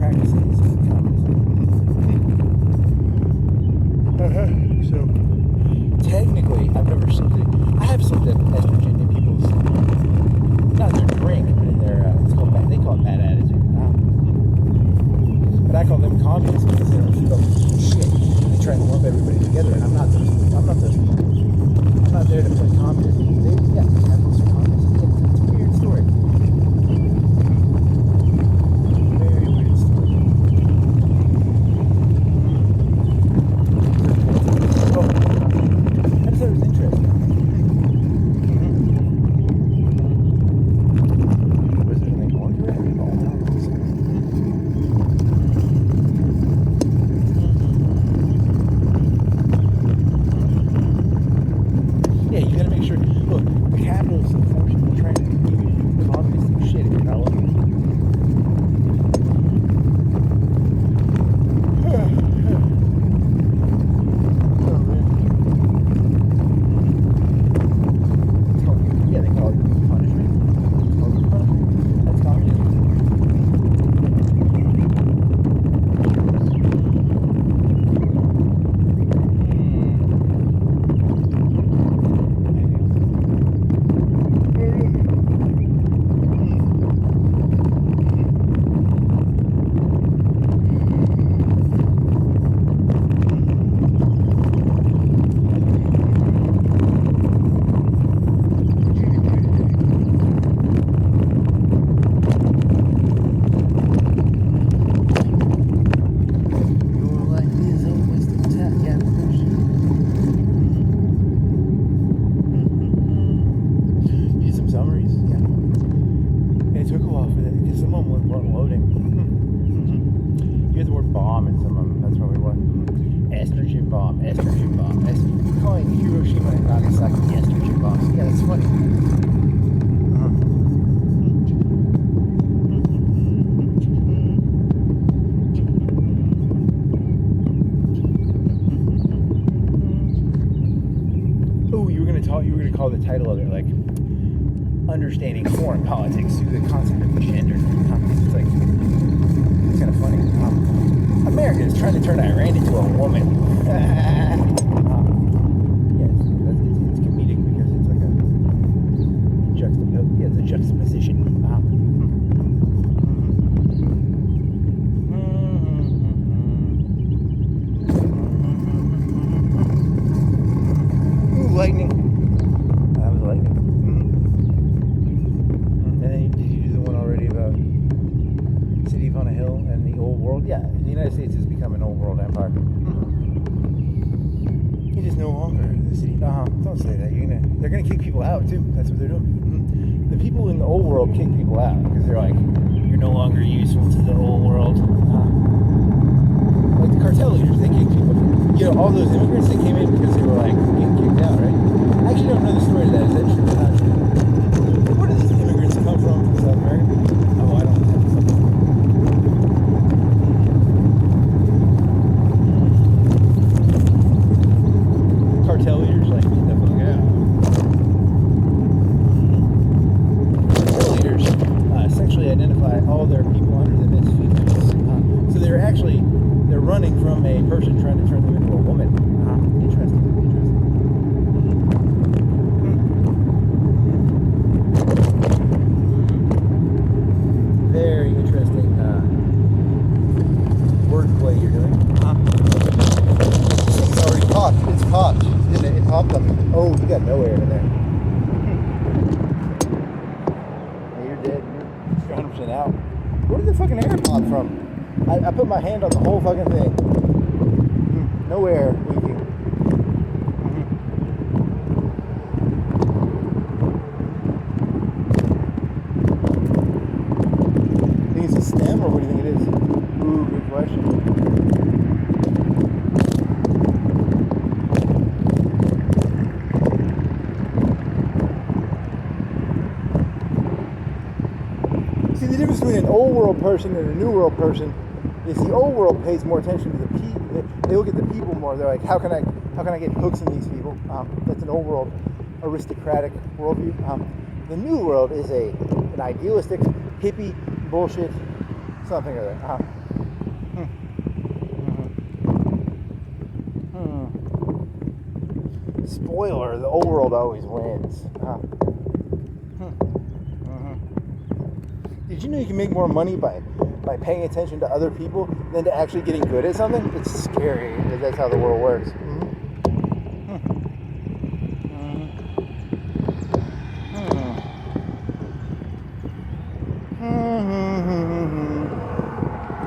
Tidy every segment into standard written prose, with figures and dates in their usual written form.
practices communism. So technically, I've never slipped it. I have slipped estrogen in people's, not in their drink, but in their, they call it bad attitude. But I call them communists because they don't keep up with shit. They try and lump everybody together, and I'm not there to play communism. Capitalists are communists. It's a weird story. Very weird story. Oh, I just thought it was interesting. Was there anything more to it? Oh, no. Yeah, you gotta make sure. Look, the capitalists, unfortunately, trying to do communist shit if you're not looking. Yeah, they call it punishment. That's communism. Estrogen bomb. We're calling Hiroshima and Nagasaki estrogen bombs. Yeah, that's funny. Oh, you were gonna call the title of it like "Understanding Foreign Politics Through the Concept of Gender." It's like it's kind of funny. America is trying to turn Iran into a woman. Yeah, it's comedic because it's like it's a juxtaposition. Ooh, lightning. That was lightning. And then did you do the one already about City on a Hill and the old world? Yeah, the United States has become an old world empire. It is no longer the city. Don't say that. They're gonna kick people out too. That's what they're doing. The people in the old world kick people out because they're like, you're no longer useful to the old world. Like the cartel leaders, they kick people. All those immigrants, they came in because they were like getting kicked out, right? I actually don't know the story of that. Is that true or not true? Where do these immigrants come from South America? Oh, I don't know. Cartel leaders like get the fuck out. Cartel leaders sexually identify all their people under them as females. So they're running from a person trying to turn them into a woman. Interesting. Very interesting wordplay you're doing. It's already popped. It's popped. It popped on me. Oh, you got no air in there. Yeah, you're dead. You're 100% out. Where did the fucking air pop from? I put my hand on the whole fucking thing. No air leaking. Think it's a stem, or what do you think it is? Ooh, good question. See, the difference between an old world person and a new world person is the old world pays more attention to the people. They look at the people more. They're like, how can I get hooks in these people? That's an old world aristocratic worldview. The new world is an idealistic hippie bullshit something or other. spoiler. The old world always wins. Did you know you can make more money by paying attention to other people than to actually getting good at something? It's scary, because that's how the world works.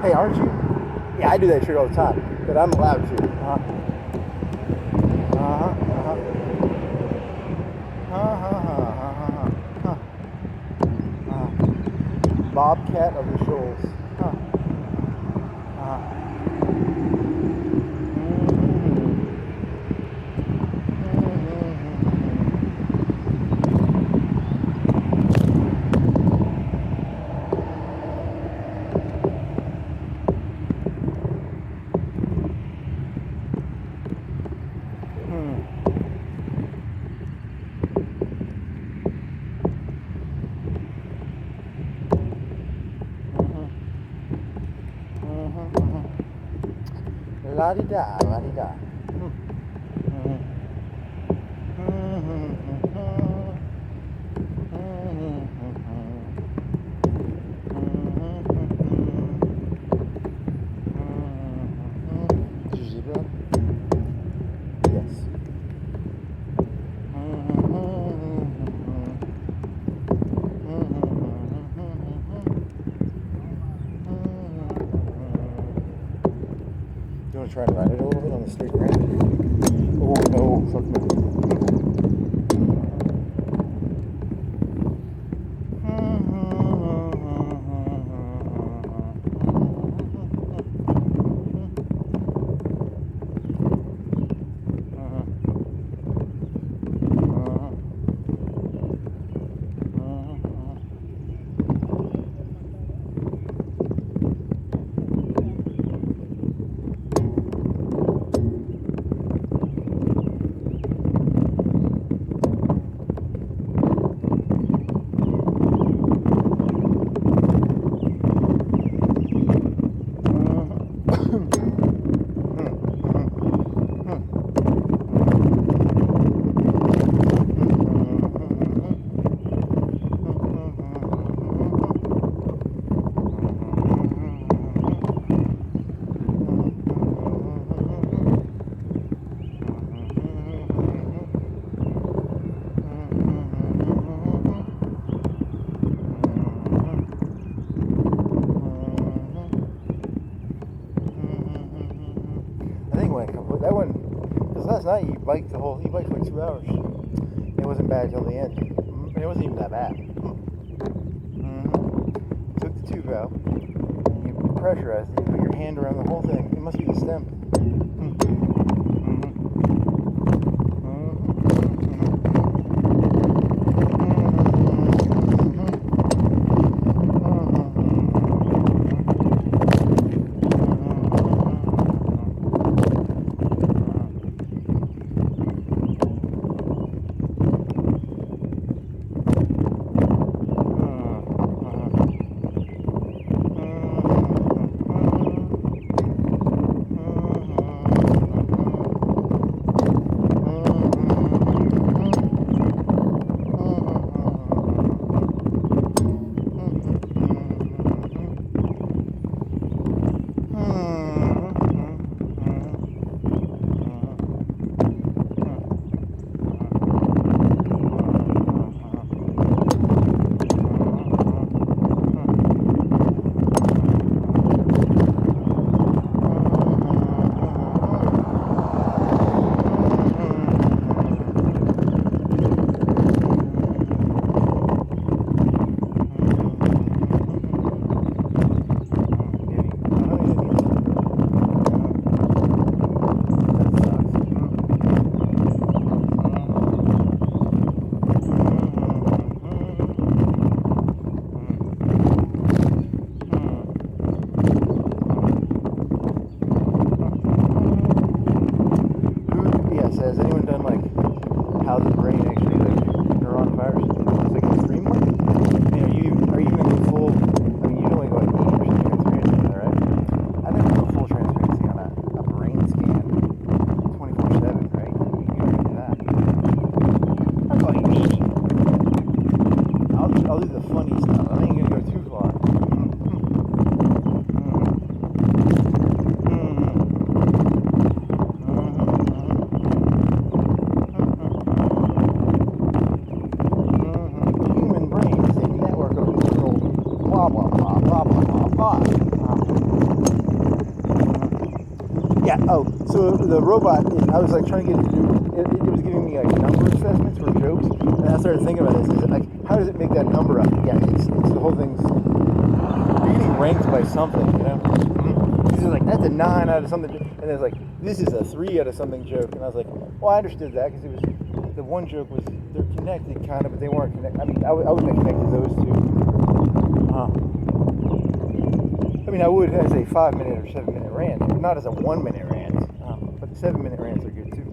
Hey, aren't you? Yeah, I do that shit all the time, but I'm allowed to. Bobcat of the Shoals. La-di-da, la-di-da. Did you see that? Yes. You want to try and ride it a little bit on the street ramp? Oh no, fuck no. That one, because last night you biked for like 2 hours. It wasn't bad till the end. And it wasn't even that bad. Took the tube out, you pressurized it, you put your hand around the whole thing. It must be the stem. Yeah. Oh, so the robot. I was like trying to get it to do. It was giving me like number assessments for jokes, and I started thinking about this. Is it like how does it make that number up? Yeah, it's the whole thing's. You're getting ranked by something, you know. This is like that's a 9 out of something, and it's like this is a 3 out of something joke, and I was like, well, I understood that because it was the one joke was they're connected kind of, but they weren't connected. I mean, I wouldn't have connected those two. I mean, I would as a 5-minute or 7-minute rant, not as a 1-minute rant, but 7-minute rants are good too.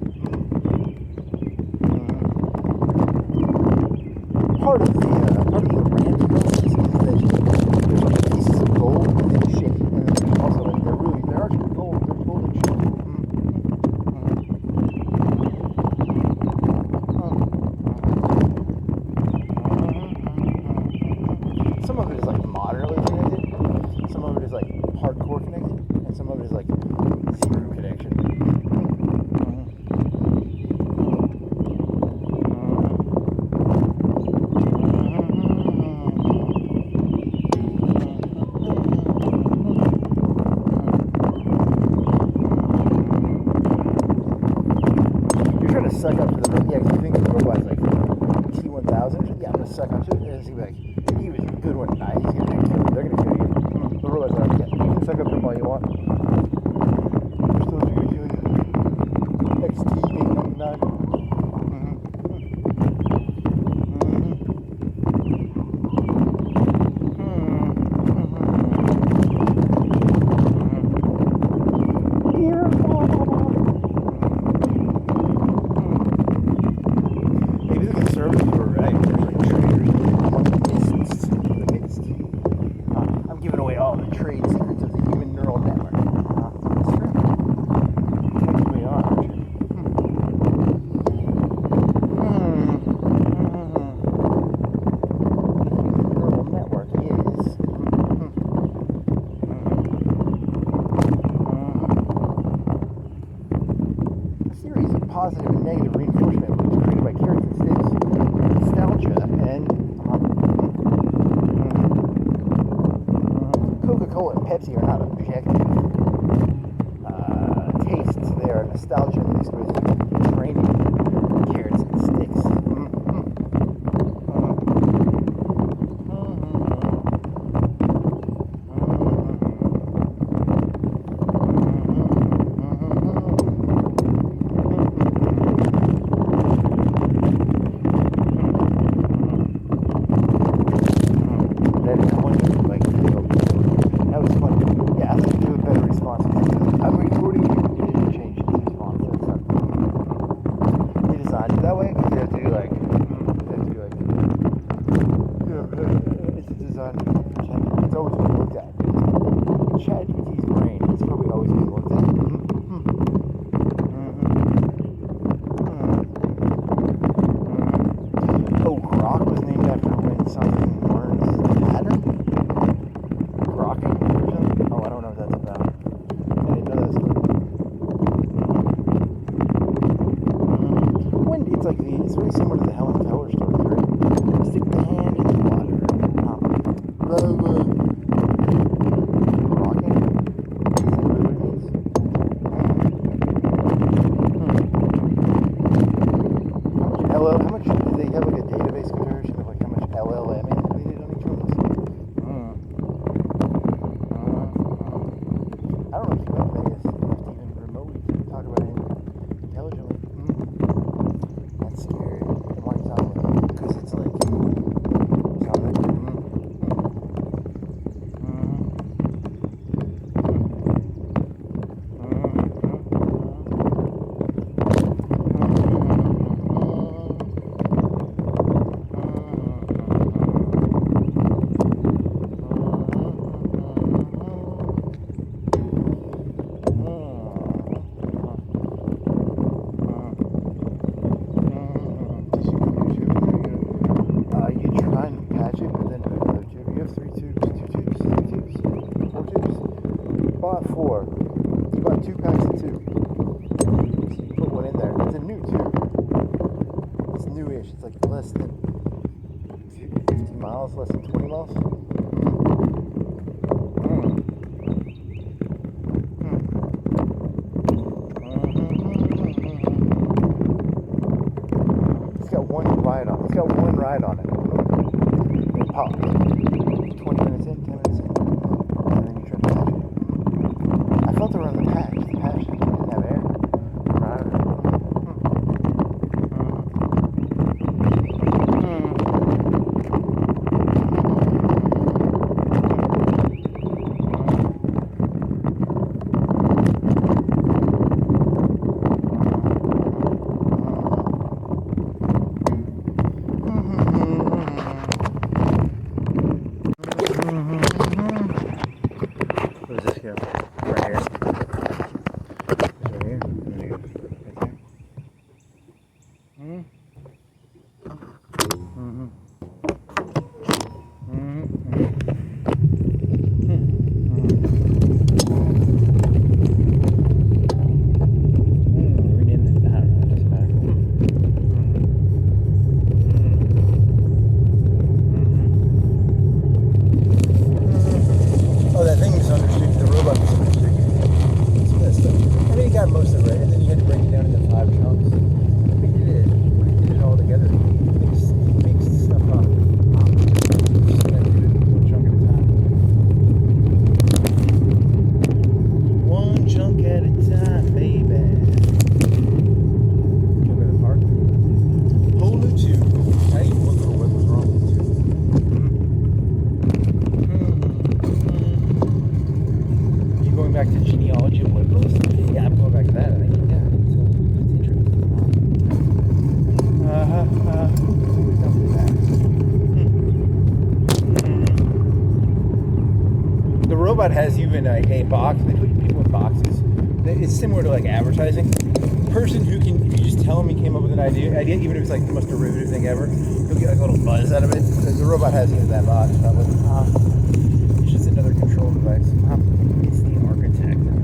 Part of the rant process is that there's like pieces of gold and shit, and then there's also like there are gold and shit. Some of it is like moderately connected, some of it is like hardcore connected, and some of it is like zero connection. You're trying to suck up to the yeah, because you think the robot's like T-1000. Yeah, I'm gonna suck up to it, and it's gonna be like, he was a good one. Nah, he's gonna kill you. They're gonna kill you. The robot's like, yeah, you can suck up to them all you want. They're still gonna kill you. XT-899. Maybe the conservatives were right. There's like traitors among the midst. I'm giving away all the trade secrets of the human neural network. That's true. We are, aren't you? The human neural network is a series of positive and negative reinforcement loops created by carrots and sticks, nostalgia, and Coca-Cola and Pepsi are not objective tastes. They are nostalgia mixed with training, carrots and sticks. That is one like that was funny. Yeah, I have to do a better response. I'm recording you. You didn't change the response. They designed it that way because you have to do like, it's designed to pretend it's always being looked at. ChatGPT's brain is probably always being looked at. Oh, Grok was named after when something learns the pattern? Grokking or something? Oh, I don't know what that's about. I didn't know that story. When it's like it's very similar to the Helen Keller story, right? Stick the hand in the water. Grokking? Is that really what it means? How much do they have like a database comparison of like how much LLM they did on each one of those? I don't know if humanity is even remotely to talk about it intelligently. That's scary. And why are you talking about it? Because it's like something. You try and patch it, but then put another tube. You have 3 tubes, 2 tubes, 3 tubes, 4 tubes. You bought 4. You bought 2 packs of 2. So you put one in there. It's a new tube. It's newish. It's like less than 50 miles, less than 20 miles. got one ride on it. It popped. 20 minutes in, 10 minutes in. And then you try to patch it. I felt it around the patch. The patch didn't have air. Right. Where does this go? Right here. Right here. Right there. Mm-hmm. Mm-hmm. Mm-hmm. Oh, that thing misunderstood. The robot misunderstood. Some of that stuff. I mean, you got most of it right, and then you had to break it down into 5 chunks. We did it all together. Makes stuff up. Just gonna do it 1 chunk at a time. 1 chunk at a time, baby. Go to the park. Whole new tube. I didn't even look for what was wrong with the tube. Going back to genealogy of liberals? Yeah, I'm going back to that, I think. Yeah, it's interesting. The robot has even a box. They put people in boxes. It's similar to like advertising. Person who can, if you just tell him he came up with an idea, even if it's like the most derivative thing ever, you'll get like a little buzz out of it. The robot has even that box. It's just another control device. It's the architect and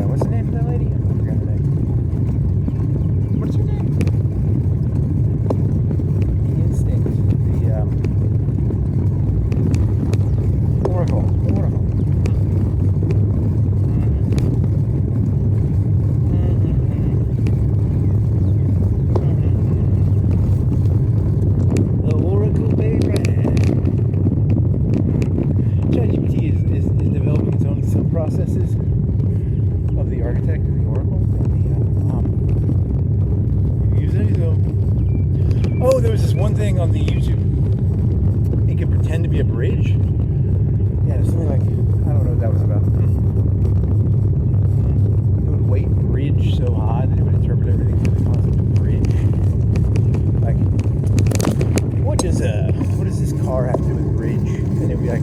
what's the name of that lady? I forgot her name. What's her name? The Instinct. The Oracle. The Oracle, baby. ChatGPT is developing its own sub-processes of the architect of the Oracle and the using them. Oh, there was this one thing on the YouTube. It could pretend to be a bridge. Yeah, there's something like, I don't know what that was about. It would weight bridge so high that it would interpret everything through the concept of bridge. Like, what does this car have to do with bridge? And it would be like,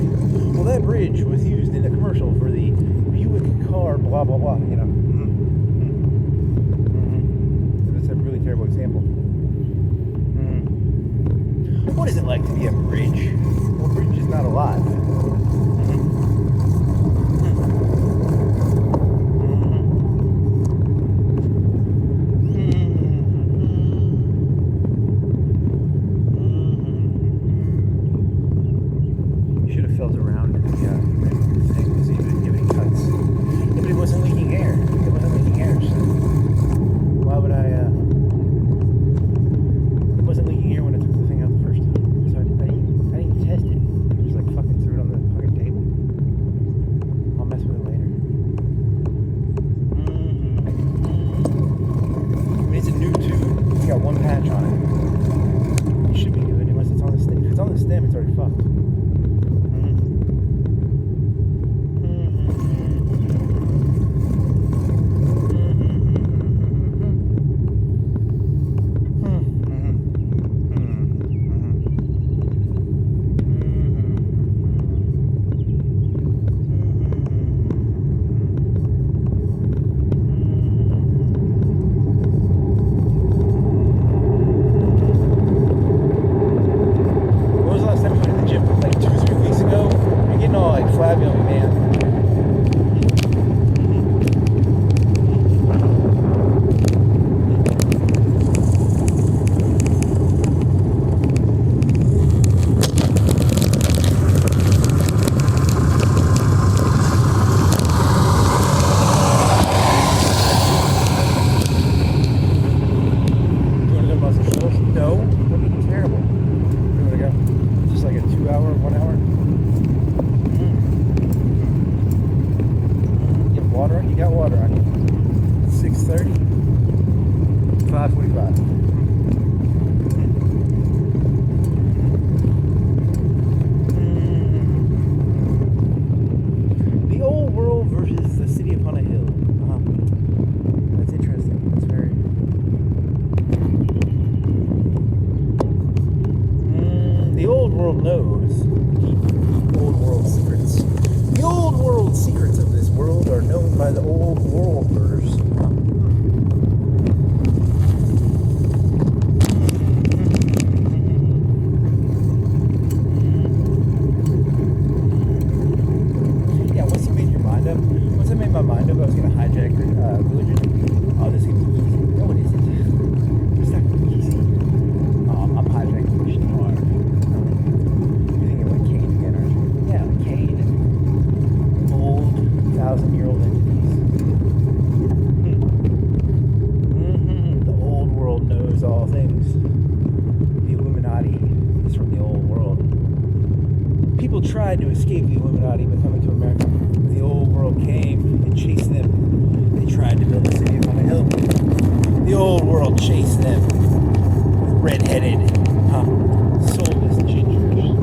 well, that bridge was used in a commercial for the Buick car, blah blah blah. You know. That's a really terrible example. What is it like to be a bridge? Well, bridge is not alive. You should have felt around the thing to see if it would give any cuts. Yeah, but it wasn't leaking air. So why would I? It wasn't leaking air when I took the thing out the first time. So I didn't test it. I just like fucking threw it on the fucking table. the old worlders. Yeah, what's it made your mind up? What's it made my mind up? I was going to hijack religion. Oh, this is going to be easy. No, it isn't. It's not going to be easy. I'm hijacking religion hard. You're thinking like Cain again, aren't you? Yeah, like Cain and old 1,000-year-old entities. The old world knows all things. The Illuminati is from the old world. People tried to escape the Illuminati by coming to America. The old world came and chased them. They tried to build a city on a hill. The old world chased them with red-headed, soulless gingers.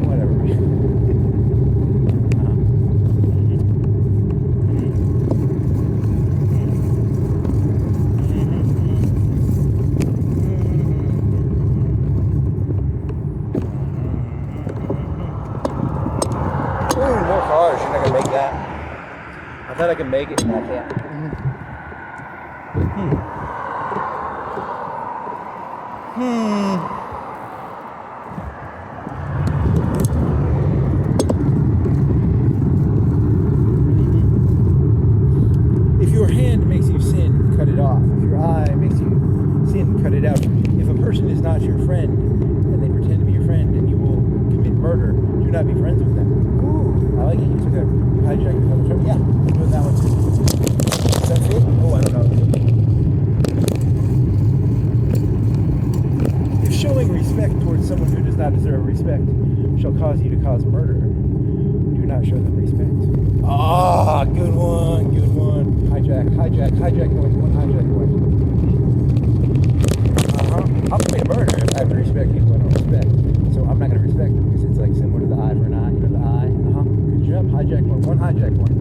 Whatever. More cars. You're not gonna make that. I thought I could make it, and I can't. If your hand makes you sin, cut it off. If your eye makes you sin, cut it out. If a person is not your friend, and they pretend to be your friend, and you will commit murder, do not be friends with them. Ooh, I like it. You took a hijack another trip. Yeah, I'm doing that one too. Is that it? Oh, I don't know. If showing respect towards someone who does not deserve respect shall cause you to cause murder, do not show them respect. Ah, good one, good one. Hijack going, one hijack going. I'll commit murder if I have to respect people I don't respect. So I'm not going to respect them because it's like similar to the eye for an eye. You know, the eye. Good job. Hijack one hijack one.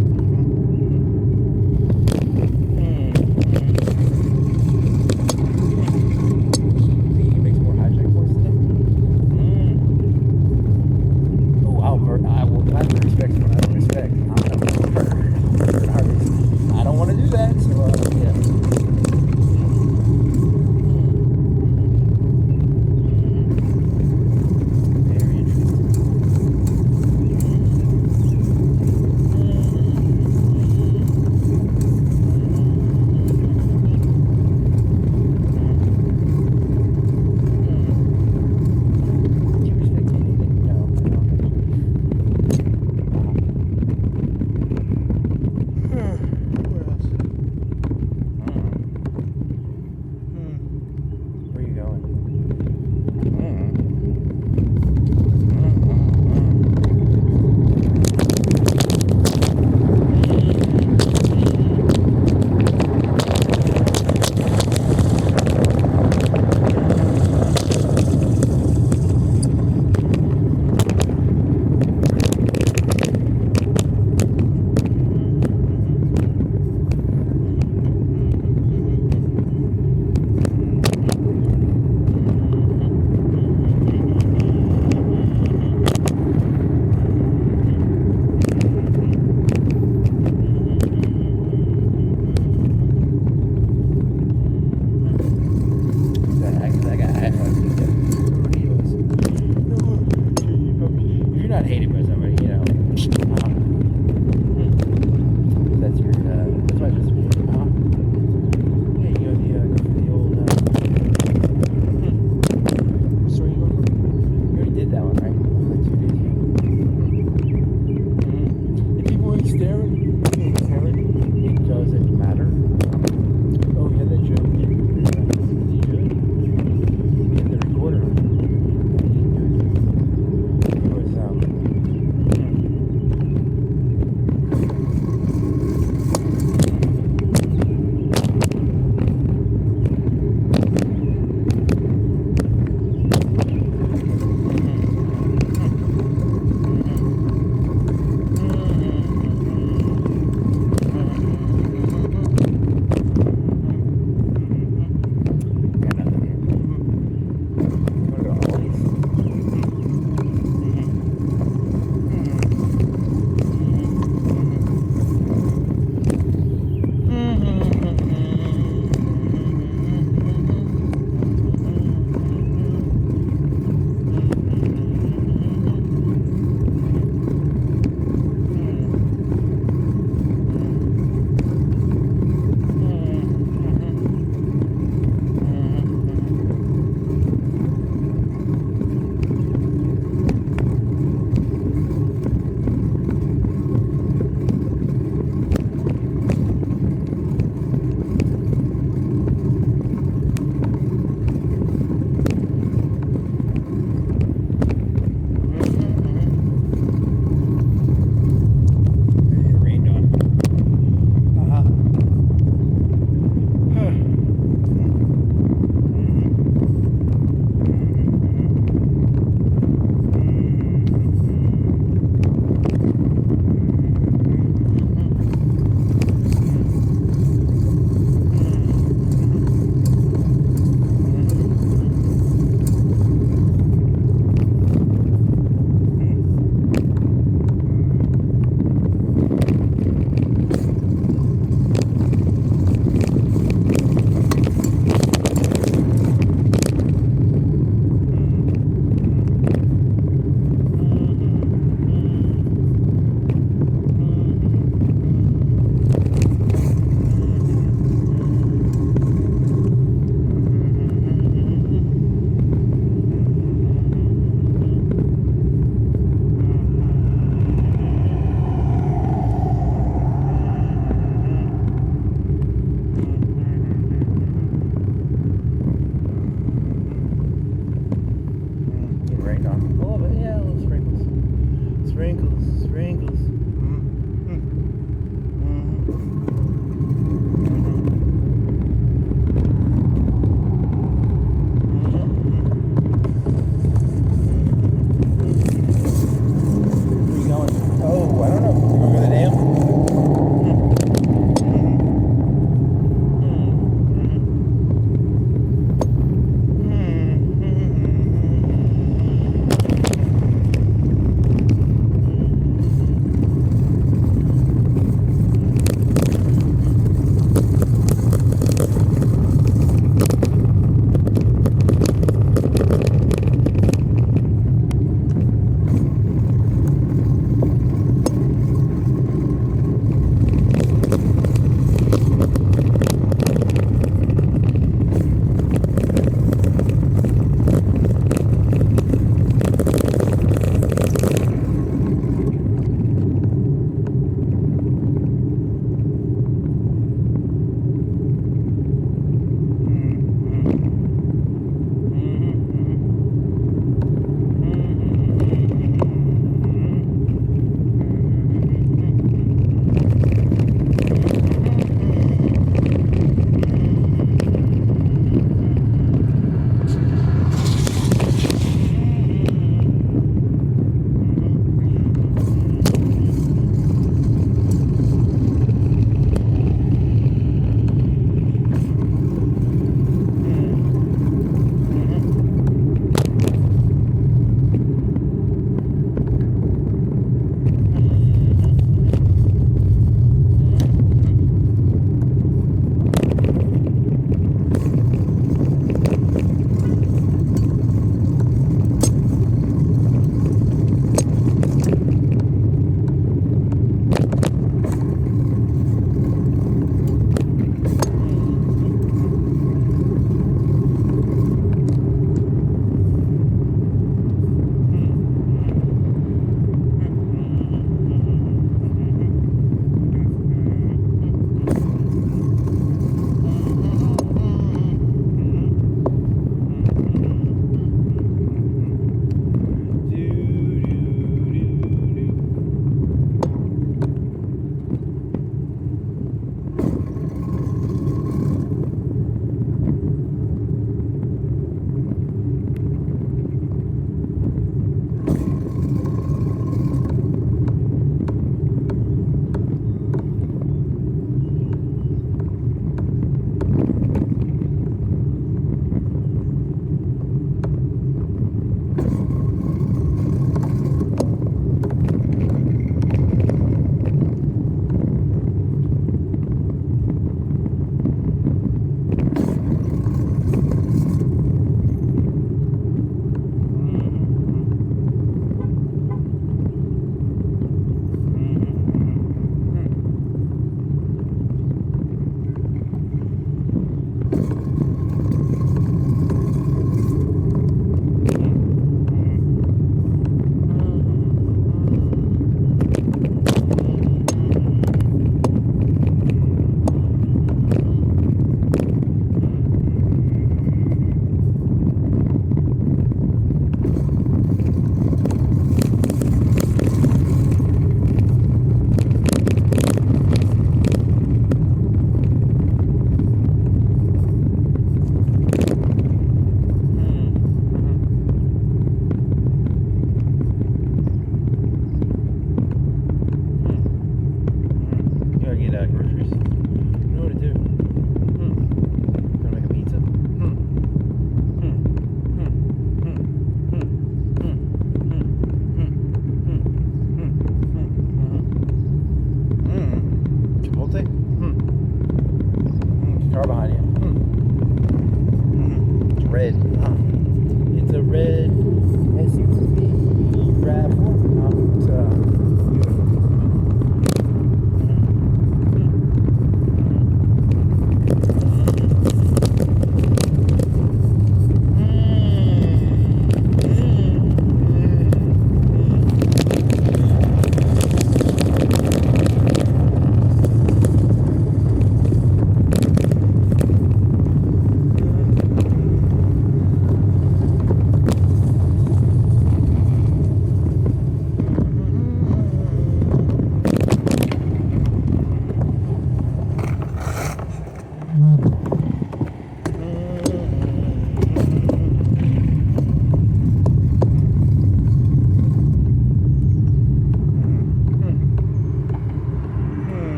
Think he makes more hijack points today? Oh, I will gladly respect someone I don't respect. I'm going to murder. I don't want to do that, so yeah. Sprinkles, sprinkles.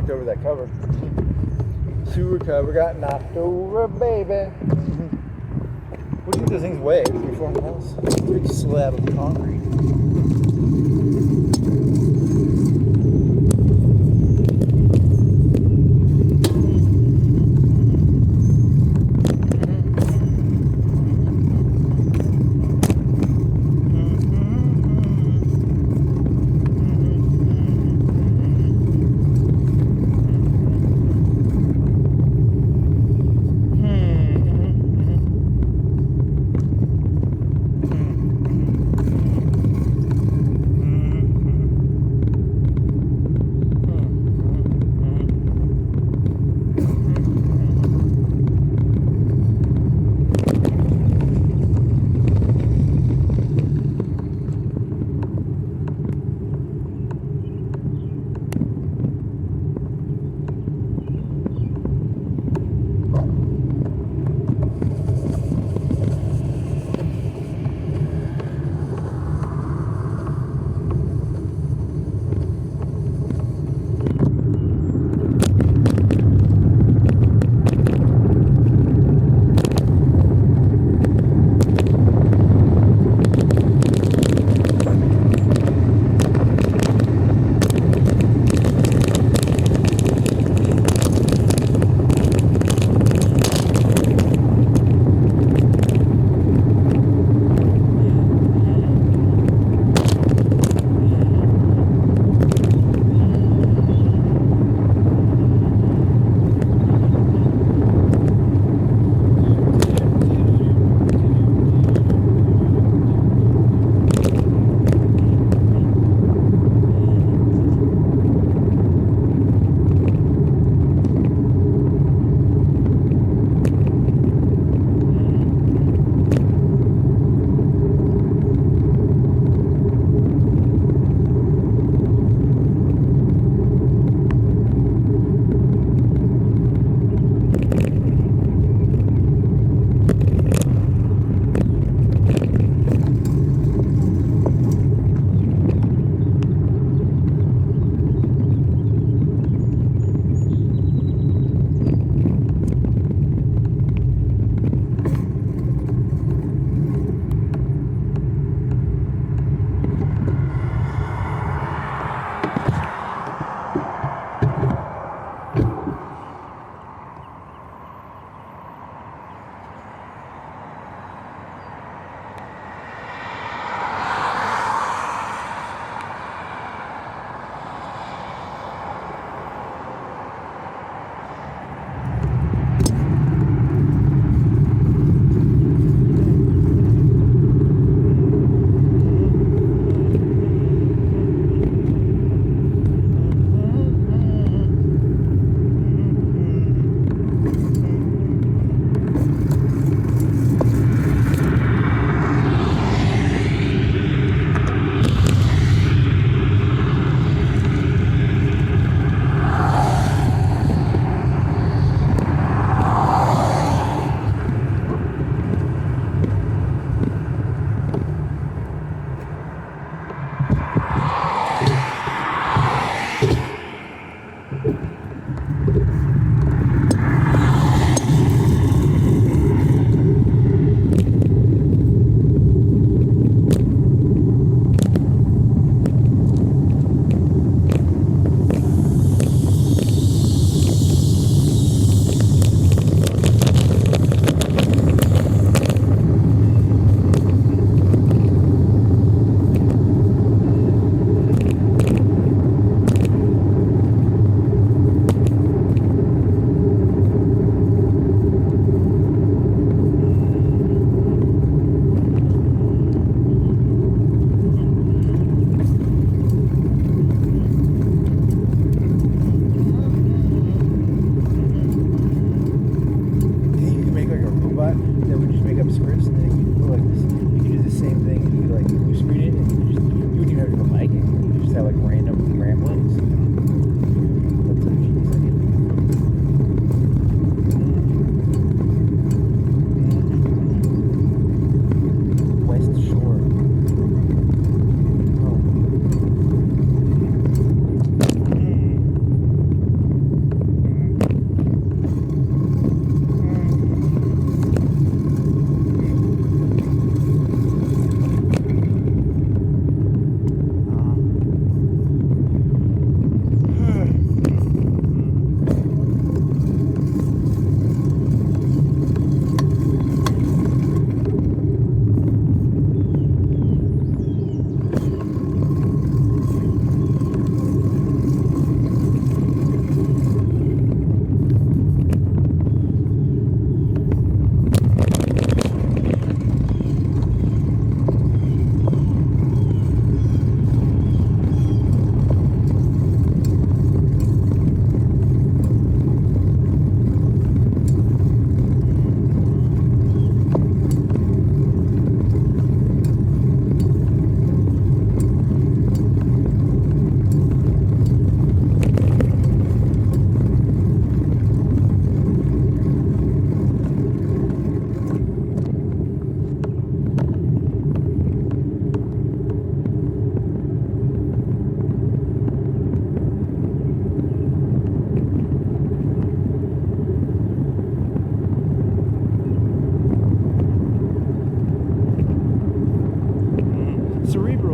knocked over that cover. Sewer cover got knocked over, baby. What do you think those things weigh? 300-400 pounds? Big slab of concrete.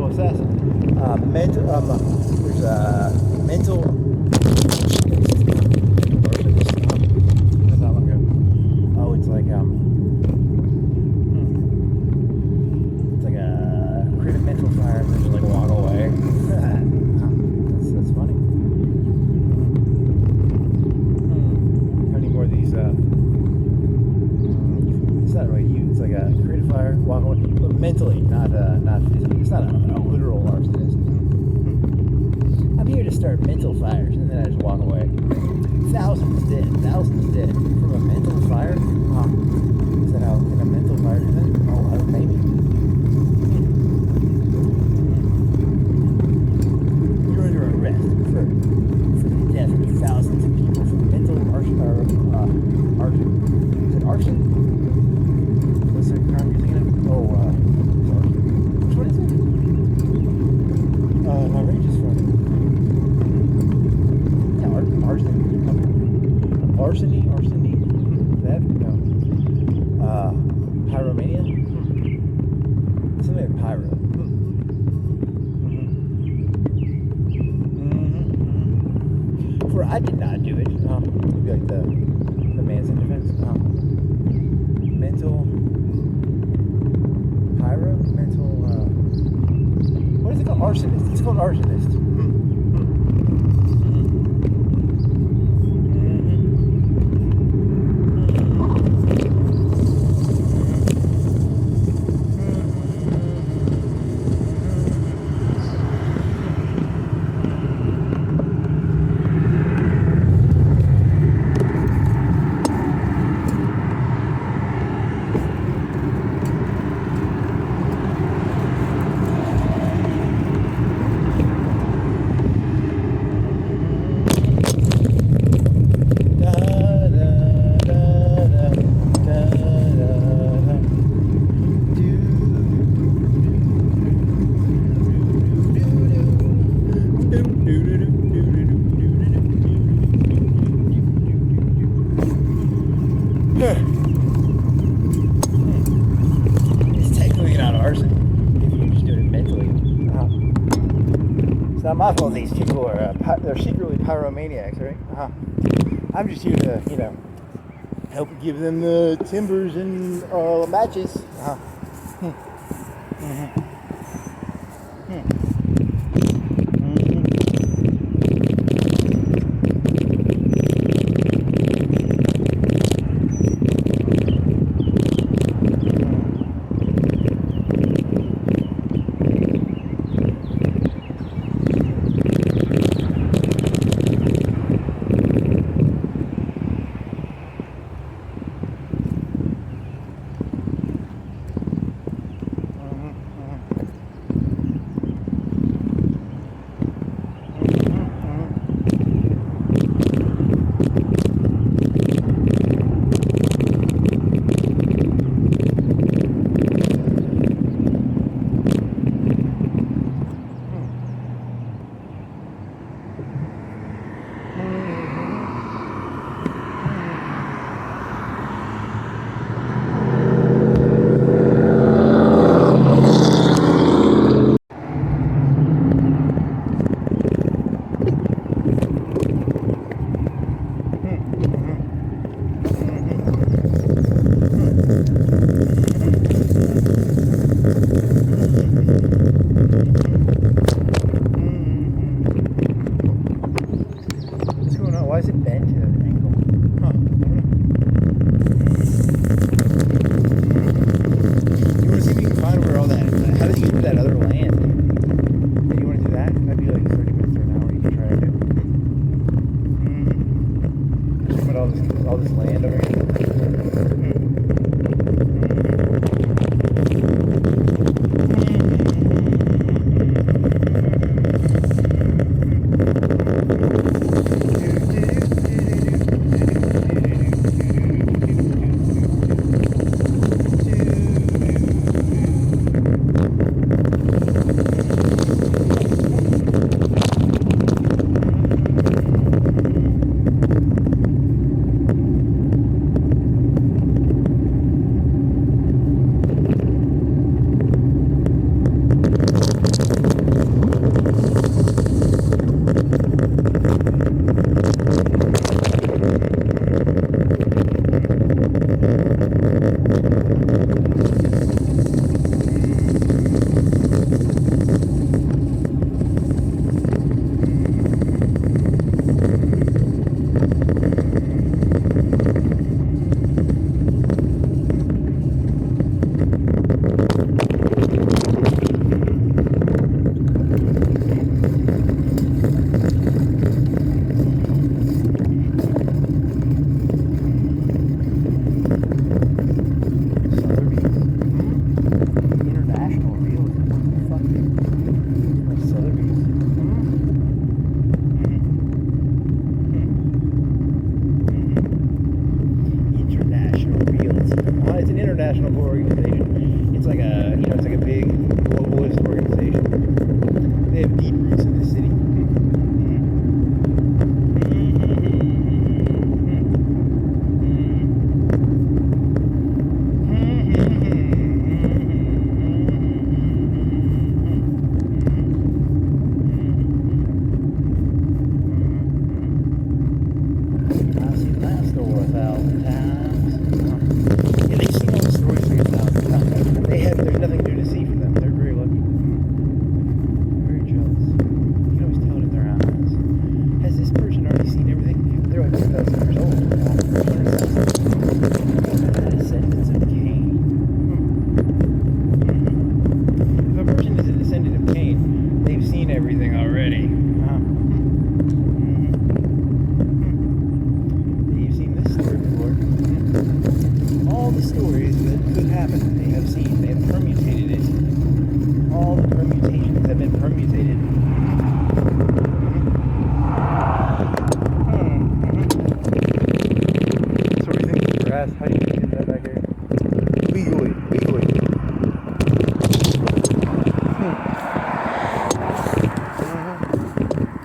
mental assassin. There's a mental. Not that long ago. Oh, it's like it's like a create a mental fire and then just like walk away. that's funny. How many more of these? It's not really you. It's like a create a fire, walk away, but mentally, not physically. It's not a literal arsonist. I'm here to start mental fires, and then I just walk away. Thousands dead from a mental fire. Is that how can a mental fire do that? Oh, maybe. You're under arrest for the death of thousands of people from mental arson. Is it arson? What's the crime you're thinking of? Oh, arson. Which one is it? My range is from. Yeah, arson. Arsony? That? No. Pyromania? Something like pyro. For I did not do it. It'd be like the man's in defense. Mental pyro? Mental what is it called? Arsonist. It's called arsonist. It's technically not arson if you're just doing it mentally. It's not my fault these people are they're secretly pyromaniacs, right? I'm just here to, help give them the timbers and matches.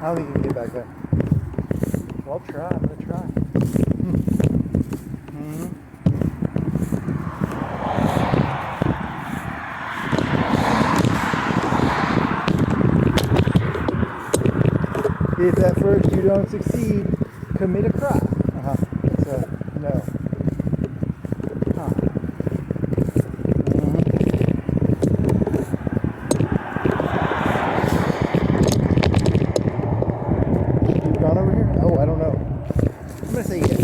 I don't think you can get back there. Well, I'll try. I'm going to try. If at first you don't succeed, commit a crime. That's a no. You've gone over here? Oh, I don't know. I'm going to say yes.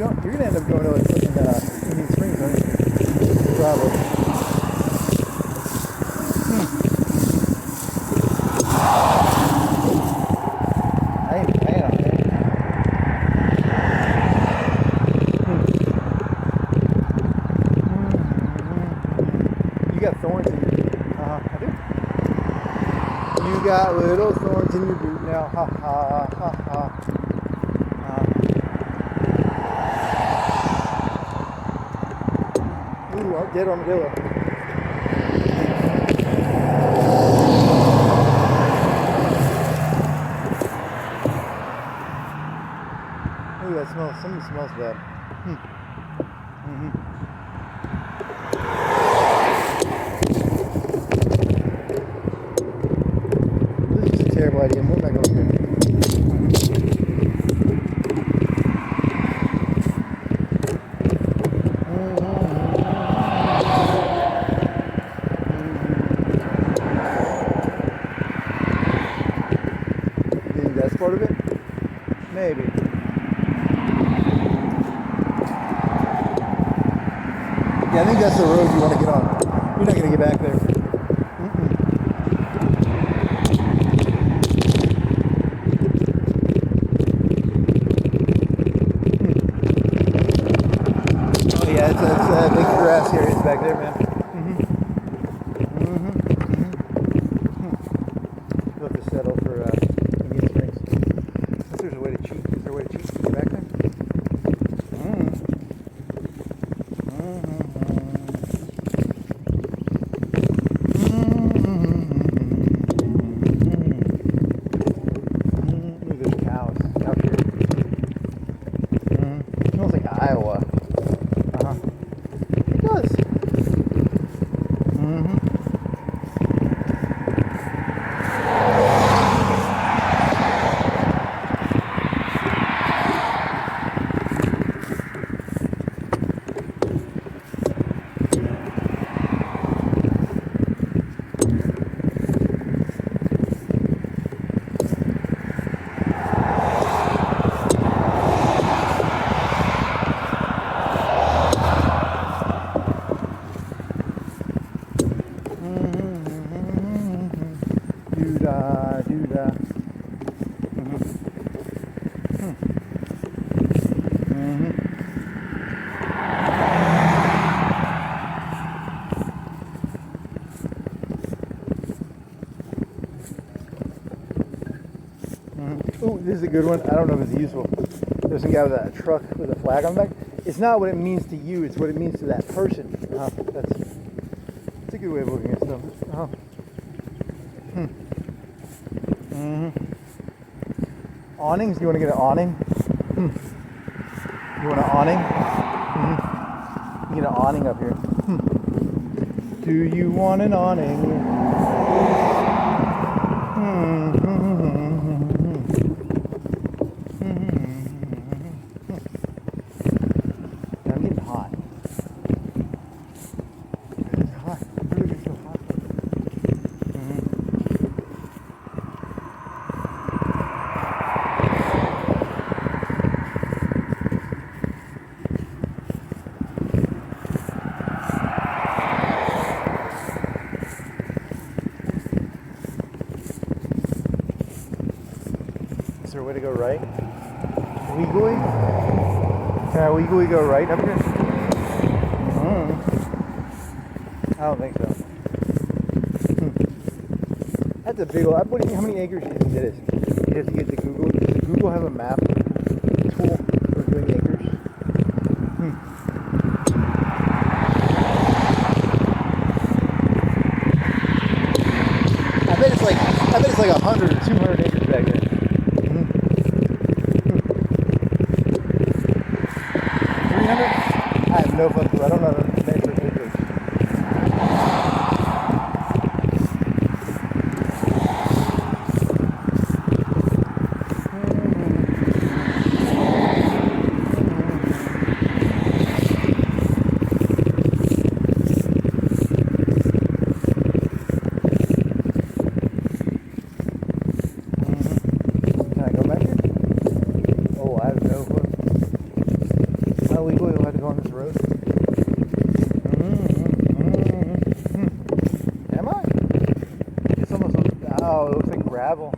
You're going to end up going to like fucking Indian Springs, aren't you? Probably. I ain't paying on that. You got thorns in your boot. I do. You got little thorns in your boot now. Ha ha ha ha. Dead armadillo. Ooh, that smells. Something smells bad. This is a terrible idea. What am I going to do? That's part of it? Maybe. Yeah, I think that's the road you want to get on. You're not going to get back there. Oh yeah, it's big grass areas back there, man. You'll have to settle for Indian Springs. Since there's a way to cheat. Is there a way to cheat to get back there? Ooh, there's cows out here. It smells like Iowa. It does. Ooh, this is a good one. I don't know if it's useful. There's some guy with a truck with a flag on the back. It's not what it means to you, it's what it means to that person. That's a good way of looking at stuff. Awnings? You want to get an awning? You want an awning? You get an awning up here. Do you want an awning? I'm getting hot. It's hot. It really gets so hot. Is there a way to go right? Legally? Can I legally go right up here? I don't think so. That's a big old. What do you think? How many acres do you think that is? You have to get to Google. Does Google have a map tool for doing acres? I bet it's like 100 or 200 acres back there. 300? I have no fucking clue. I don't know the measure of acres. Gravel.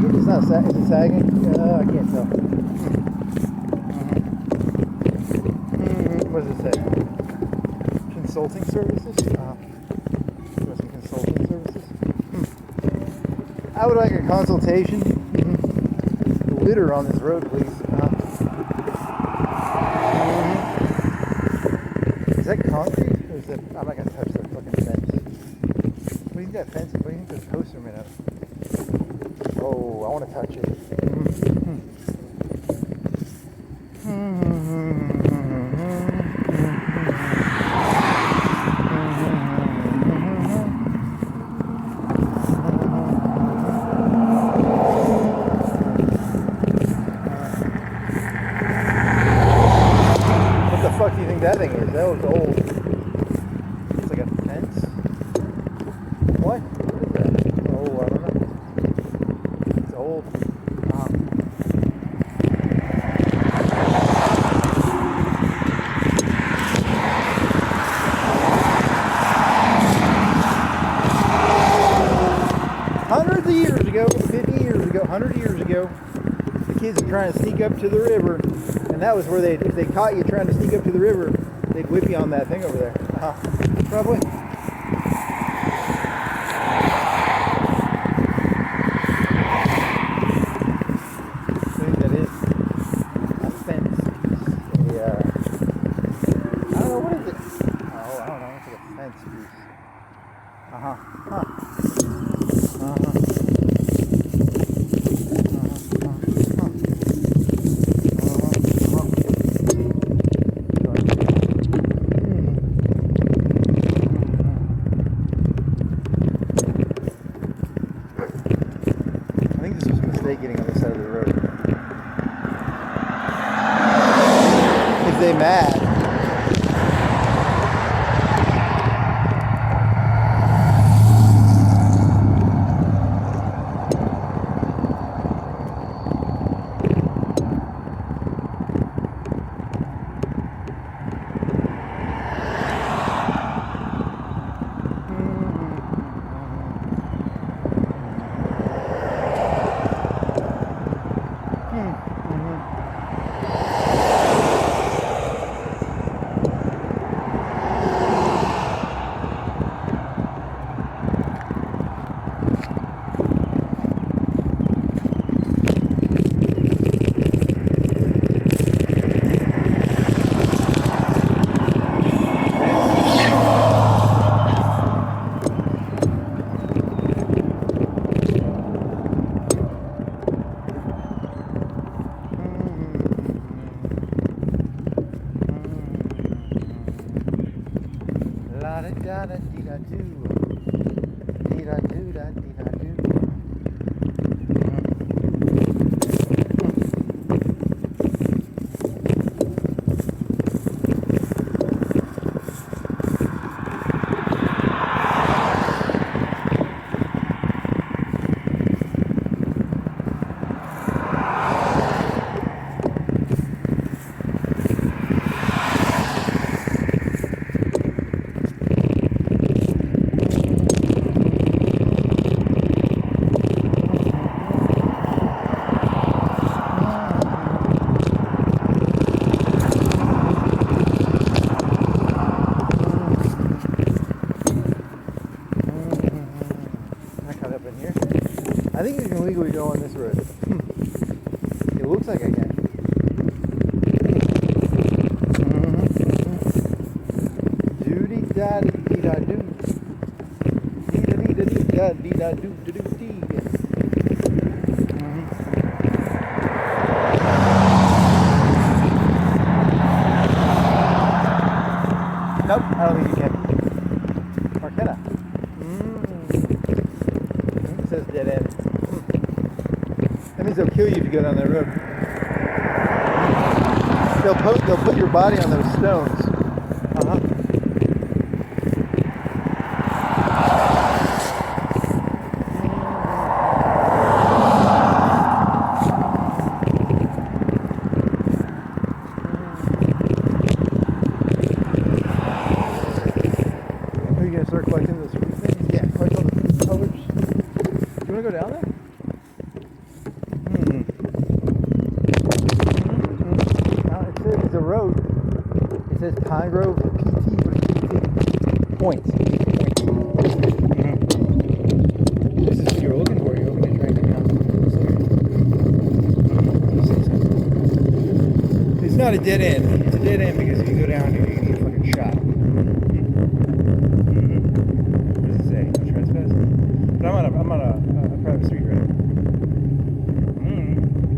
It's not sagging. Is it sagging? I can't tell. What does it say? Consulting services? Some consulting services? I would like a consultation. Litter on this road, please. Is that concrete? Or is that... I'm not going to touch that fucking fence. What do you think that fence is? What do you think those posts are made out of? Oh, I want to touch it. What the fuck do you think that thing is? That was old. It's like a fence. What? What is that? Oh, I don't know. It's old. 100 years ago, the kids were trying to sneak up to the river, and that was where if they caught you trying to sneak up to the river, they'd whip you on that thing over there. Probably. I think that is a fence. I don't know, what is it? Oh, I don't know, it's like a fence piece. Getting on the side of the road. If they mad. I think you can legally go on this road. It looks like I can. Doody da dee da doo. Dee da dee da dee da dee da doo da doo dee. Nope, I don't think you can. Or can I? It says dead end. That means they'll kill you if you go down that road. They'll put your body on those stones. Are you gonna start collecting those free things? Yeah, collect all the colors. Do you wanna go down there? It's a road. It says Pine Grove PT. What is PT? Points. This is what you were looking for. You're hoping to try and get down this area. It's not a dead end. It's a dead end because if you go down here, you're going to get fucking shot. What does it say? No trespass? But I'm on a private street, right?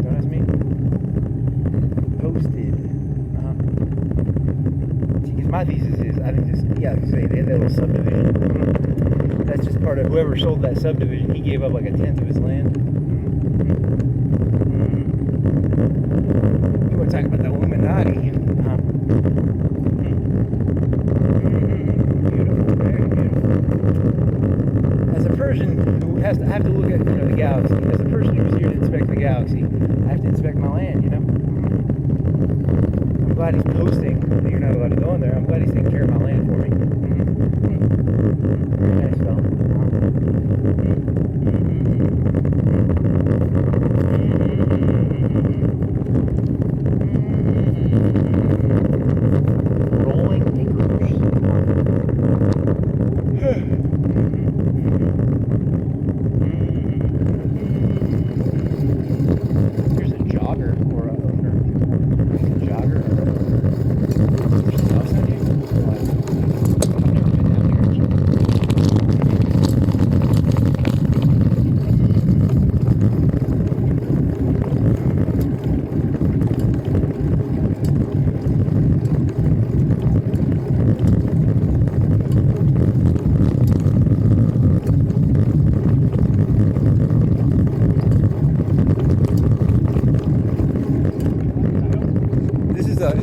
Don't ask me. Posted. My thesis is, I think this, yeah, like you say, they had that little subdivision. That's just part of whoever sold that subdivision. He gave up like 1/10 of his land. You want to talk about the Illuminati? Beautiful, very beautiful. As a Persian who has to have to look at the galaxy, as a person who's here to inspect the galaxy, I have to inspect my land. I'm glad he's posting that you're not allowed to go in there. I'm glad he's taking care of my land for me. Very nice fella. Rolling acres. Here's a jogger or a owner. Jogger.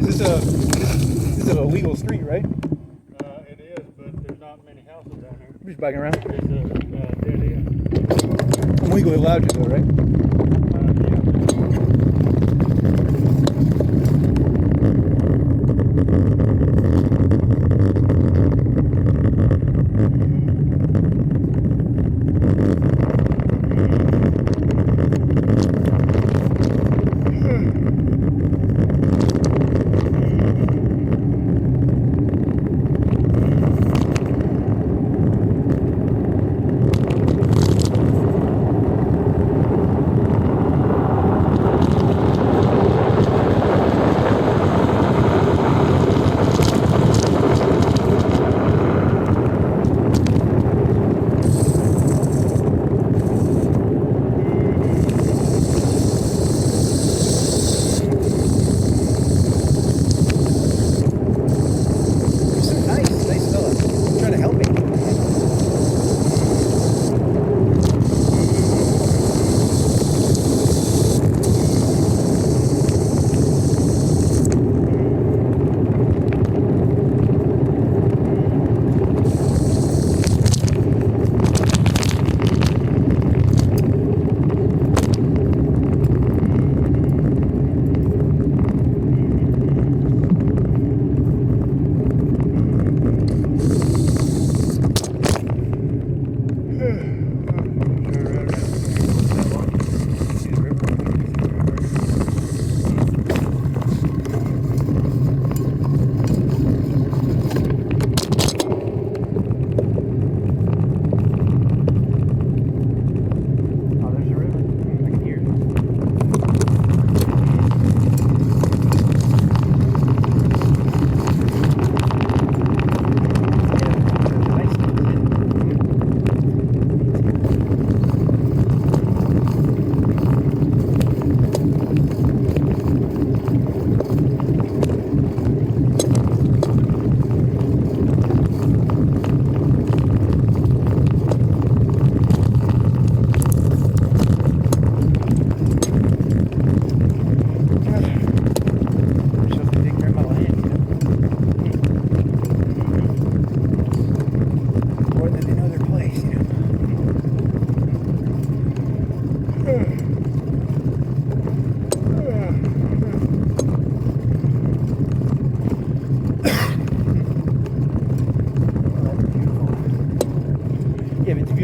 This is an illegal street, right? It is, but there's not many houses down here. We're just biking around. It's a dead end. I'm legally allowed to, though, right?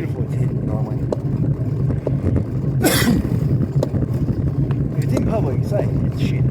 beautiful it's hidden normally. If it's in public sight, it's shit.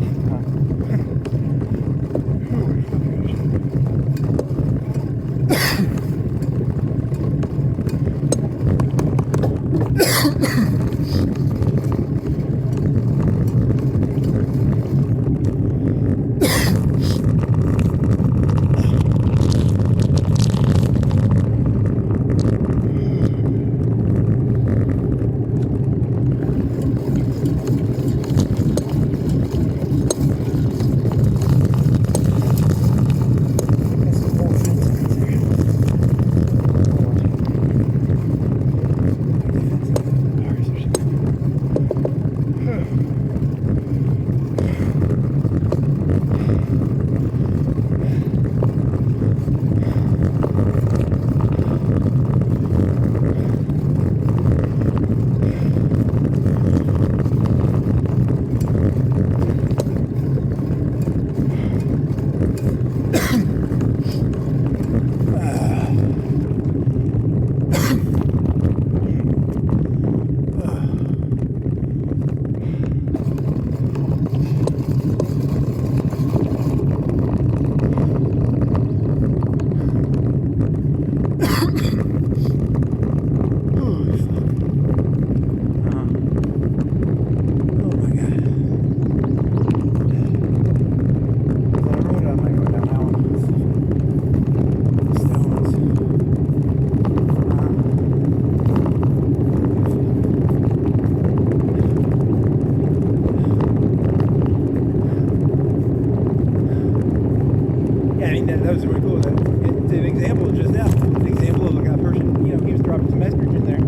That was really cool. It's an example just now. An example of a person, he was dropping some estrogen there.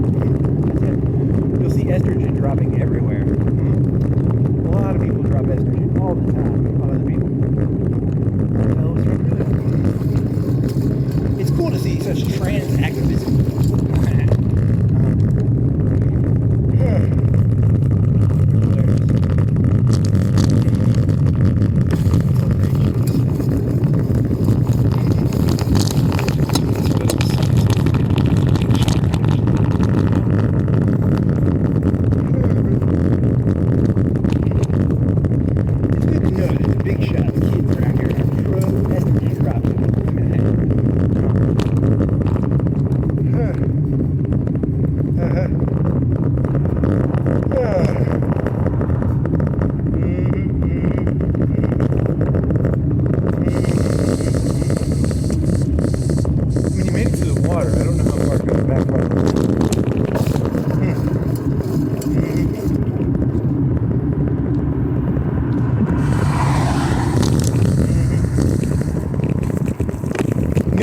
You'll see estrogen dropping everywhere. A lot of people drop estrogen all the time on other people. It's cool to see such trans activism.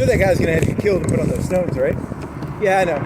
That guy's gonna have to get killed and put on those stones, right? Yeah, I know.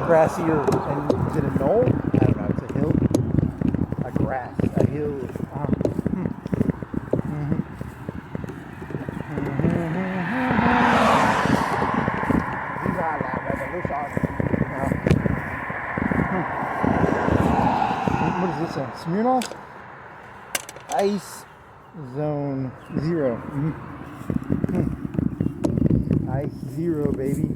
Grassier, and is it a knoll? I don't know, it's a hill. A grass, a hill. this a Smirnoff? Ice Zone Zero. Ice Zero, baby.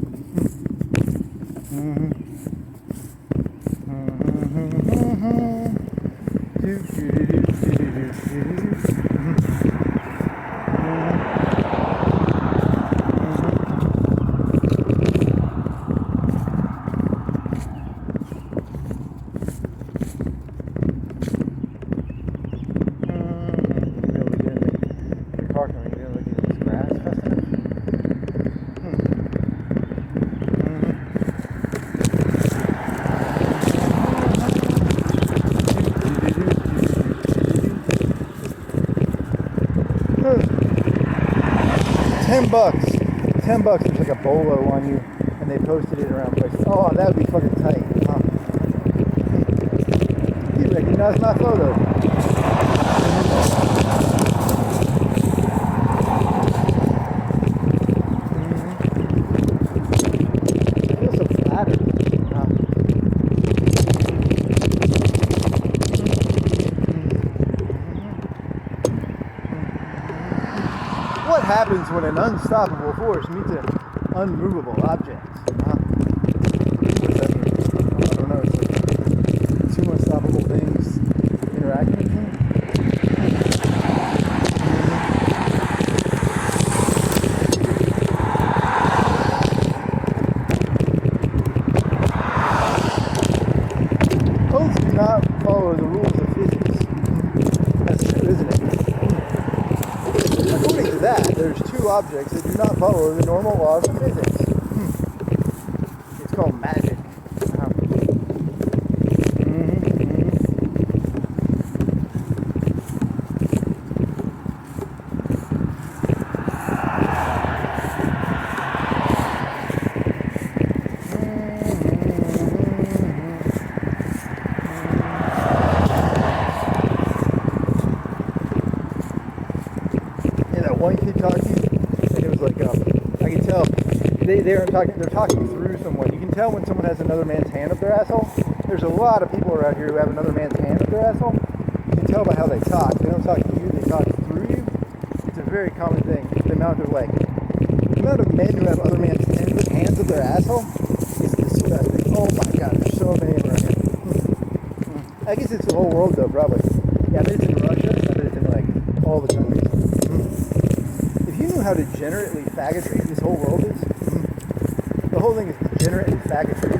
$10, there's like a bolo on you, and they posted it around places. Oh, that would be fucking tight, huh? You recognize my photo. I feel so flattered. What happens when an unstoppable force meets an unmovable object? What's that mean? I don't know. It's like two unstoppable things interacting. Both do not follow the rules of physics. That's true, isn't it? According to that, there's two objects that do not follow the normal laws of physics. It's called magic. One kid talking, and it was like, I can tell they're talking through someone. You can tell when someone has another man's hand up their asshole. There's a lot of people around here who have another man's hand up their asshole. You can tell by how they talk. They don't talk to you, they talk through you. It's a very common thing. The amount of men who have other men's hands up their asshole is disgusting. Oh my god, there's so many around here. I guess it's the whole world though, probably. Yeah, I bet it's in Russia. I bet it's in like all the countries. If you knew how degenerately faggotry this whole world is, the whole thing is degenerately faggotry.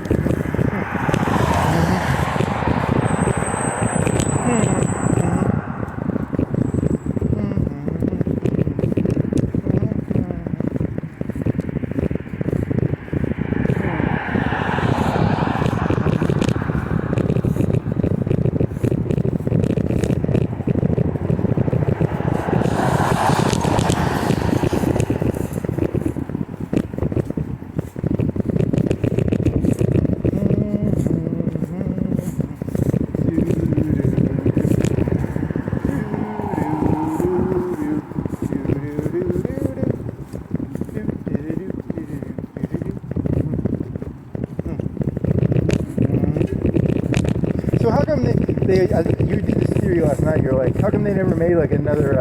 You did this theory last night. You're like, how come they never made like another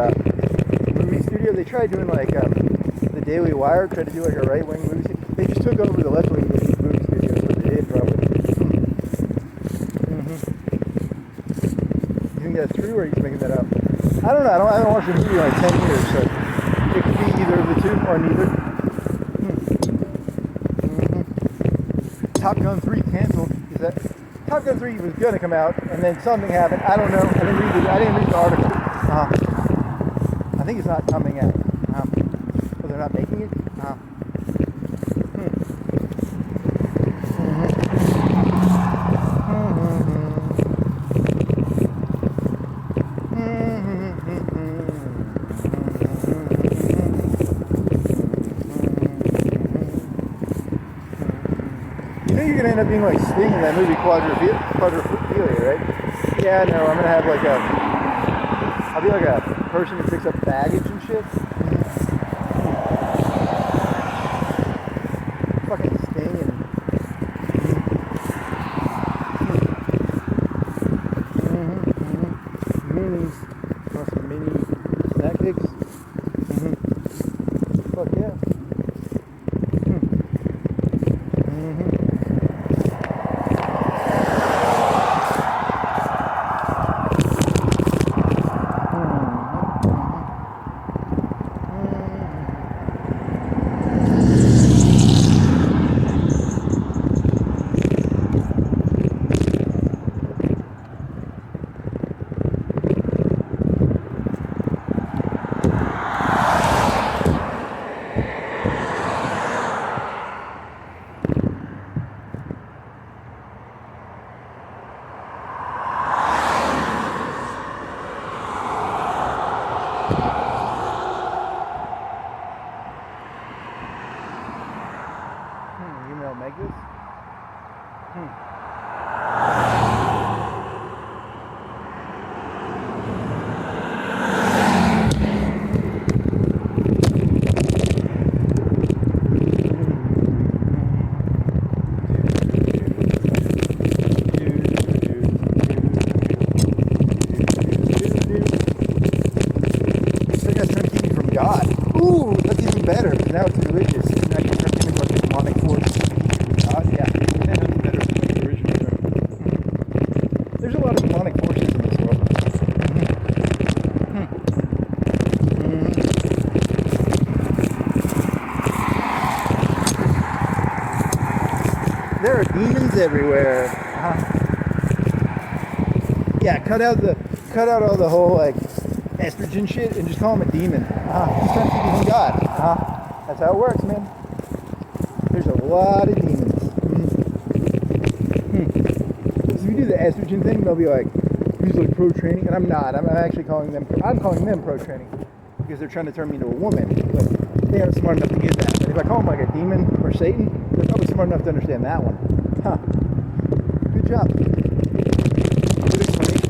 movie studio? They tried doing like the Daily Wire, tried to do like a right-wing movie studio. They just took over the left-wing movie studio. That's what they did, probably. You think that's true, or are you just making that up? I don't know. I haven't watched a movie in like 10 years, so it could be either of the two or neither. Top Gun 3 canceled. Is that? Top Gun 3 was going to come out, and then something happened. I don't know. I didn't read the article. I think it's not coming out. Well, they're not making it? You're gonna end up being like Sting in that movie Quadrophilia, right? Yeah, no, I'm gonna have like I'll be like a person who picks up baggage and shit. Fucking Sting and are demons everywhere. Yeah, cut out all the whole like estrogen shit and just call him a demon. He's trying to see from God. That's how it works, man. There's a lot of demons. So if you do the estrogen thing, they'll be like, he's like pro-training, and I'm not. I'm actually calling them pro-training because they're trying to turn me into a woman, but they aren't smart enough to get that. But if I call them like a demon or Satan, they're probably smart enough to understand that one. Good job. Good explanation.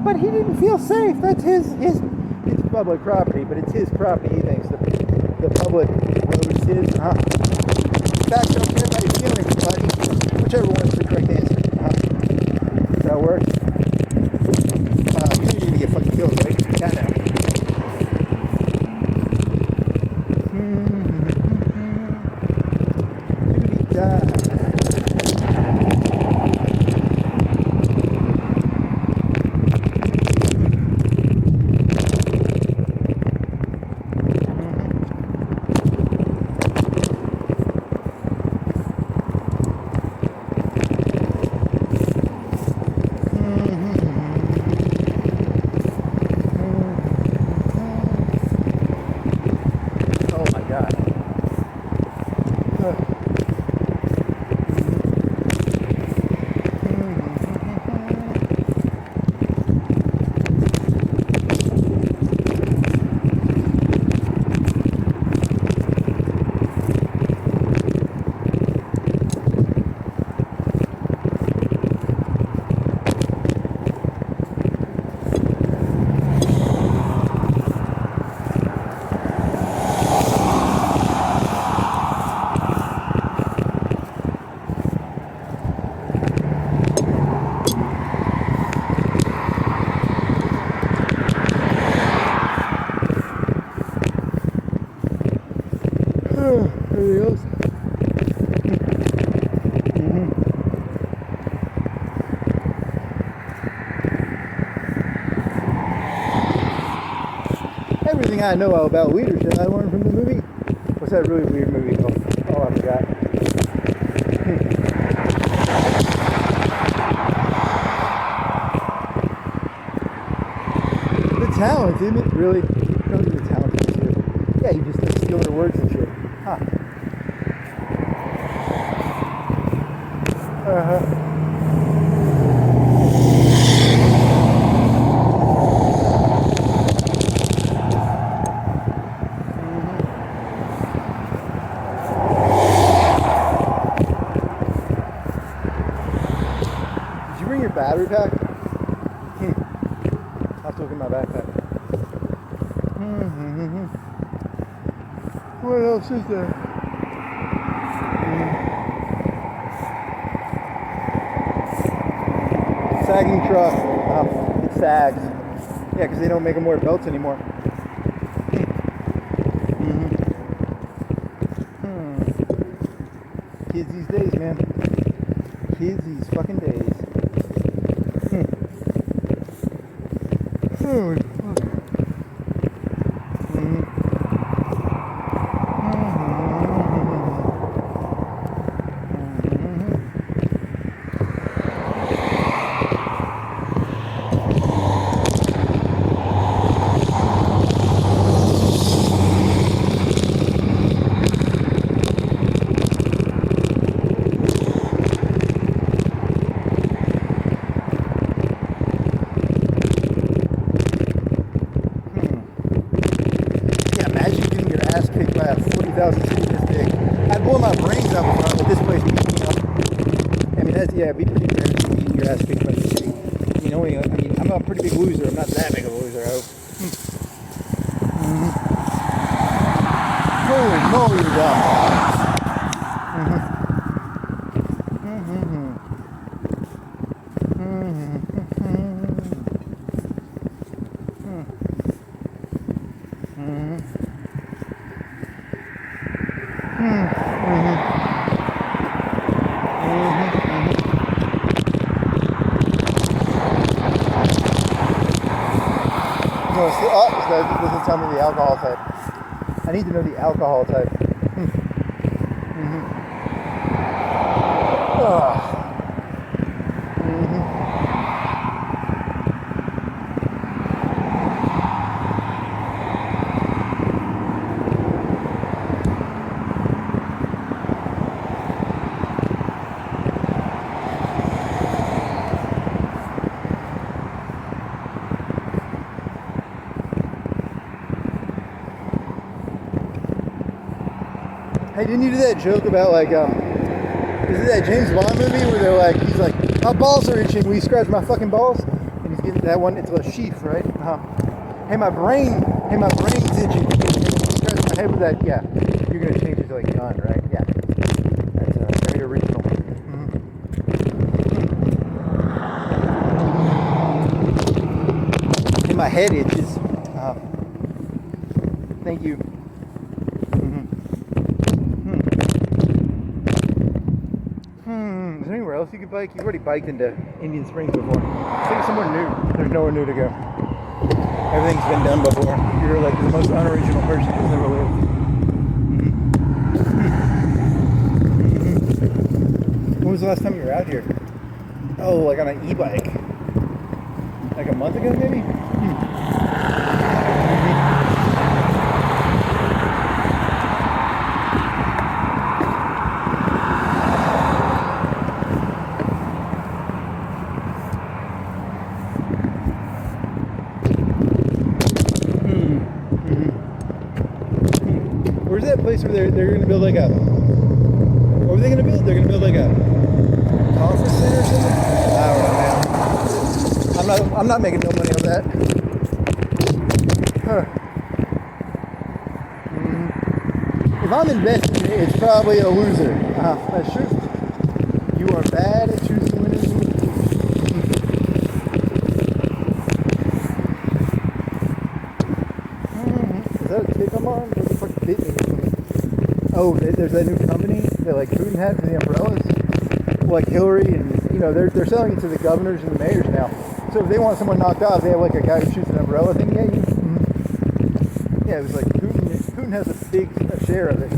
But he didn't feel safe. That's his it's public property, but it's his property. He thinks the public road is his. Facts don't care about your feelings, buddy. Whichever one's the correct answer. That's how it works. You're gonna get fucking killed, right? Yeah, no. Everything I know about leadership I learned from the movie. What's that really weird movie called? Oh, I forgot. The talent, isn't it? Really? Don't do the talent is here. Yeah, you just steal their words and shit. Battery pack? I'll look in my backpack. What else is there? Sagging truck. It sags. Yeah, because they don't make them wear belts anymore. Kids these days, man. Kids these fucking days. Oh, fuck. I'd blow my brains out with this place. I mean, that's, yeah, be pretty embarrassing getting your ass kicked by the city. You know, I mean, I'm a pretty big loser. I'm not that big of a loser, I hope. Holy moly, you're dumb. doesn't tell me the alcohol type. I need to know the alcohol type. Hey, didn't you do that joke about like, is it that James Bond movie where they're like, he's like, my balls are itching, will you scratch my fucking balls? And he's getting that one, it's a sheath, right? Hey, my brain's itching, will you scratch my head with that? Yeah, you're gonna change it to like gun, right? Yeah, that's very original. Hey, my head itches. Thank you. Is there anywhere else you could bike? You've already biked into Indian Springs before. Think somewhere new. There's nowhere new to go. Everything's been done before. You're like the most unoriginal person who's ever lived. When was the last time you were out here? Oh, like on an e-bike. Like a month ago, maybe? Where's that place where they're going to build like a... What were they going to build? They're going to build like a conference center or something? I don't know, man. I'm not making no money on that. Huh. If I'm investing in it, it's probably a loser. That's true. You are bad at choosing winners. Is that a kick I'm on? What the fuck bit me? Oh, there's that new company that like Putin had for the umbrellas. Like Hillary and, you know, they're selling it to the governors and the mayors now. So if they want someone knocked off, they have like a guy who shoots an umbrella thing at you. Yeah, it was like Putin has a big share of it.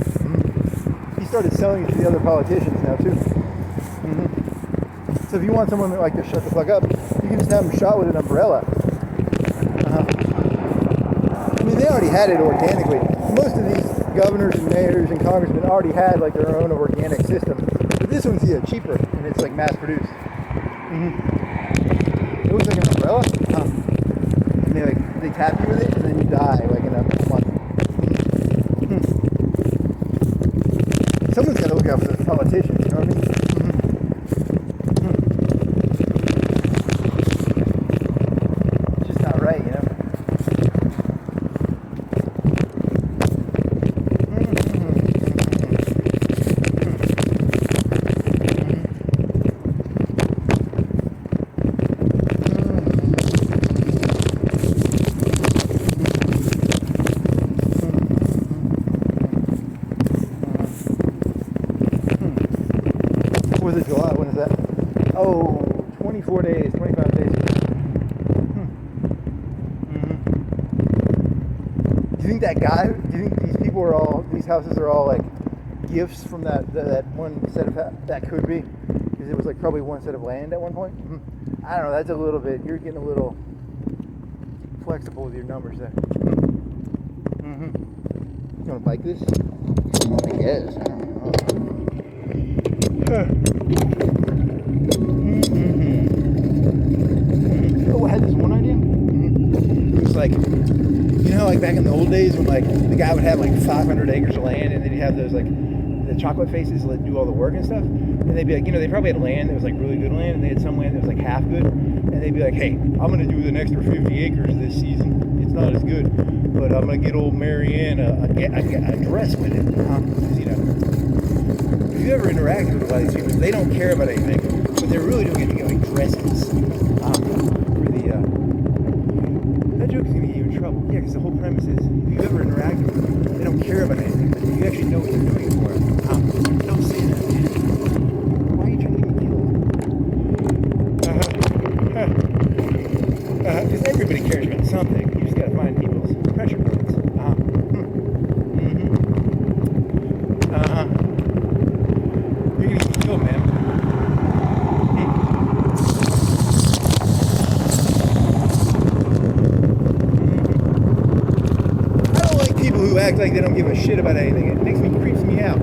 He started selling it to the other politicians now too. So if you want someone that like to shut the fuck up, you can just have them shot with an umbrella. I mean, they already had it organically. Most of these governors and mayors and congressmen already had like their own organic system. But this one's cheaper and it's like mass produced. It looks like an umbrella. And they tap you with it and then you die like in a month. Someone's got to look out for the politicians, you know what I mean? It's just not right, you know? Was it July? When is that? Oh, 24 days, 25 days. Do you think that guy, do you think these people are all, these houses are all like gifts from that one set of, that could be? Because it was like probably one set of land at one point? I don't know, that's a little bit, you're getting a little flexible with your numbers there. You want to bike this? I guess, I don't know. Oh, I had this one idea. It was like, you know, like back in the old days when like the guy would have like 500 acres of land and then he'd have those like the chocolate faces that do all the work and stuff. And they'd be like, you know, they probably had land that was like really good land and they had some land that was like half good. And they'd be like, hey, I'm going to do an extra 50 acres this season. It's not as good, but I'm going to get old Marianne a dress with it. You know, if you ever interacted with a lot of these people, they don't care about anything. But they're really doing it to get like dresses. For the, that joke is going to get you in trouble. Yeah, because the whole premise is, if you ever interacted with them, they don't care about anything. But you actually know what they're doing it for. Don't say that, man. Why are you trying to get me killed? Because everybody cares about something. You just got to find people's like they don't give a shit about anything. It creeps me out.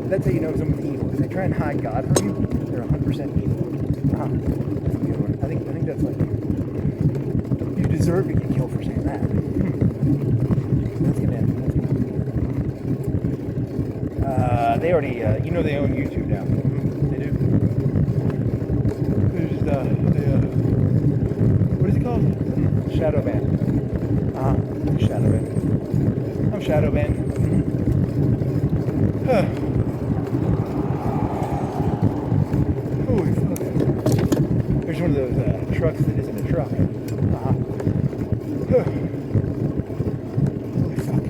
That's how you know someone's evil. If they try and hide God from you, they're 100% evil. I think that's like you deserve to get killed for saying that. That's gonna end. They already, they own YouTube now. They do. There's what is it called? Shadow ban. Shadow ban. I'm shadow banned. Holy fuck. There's one of those trucks that isn't a truck. Holy fuck.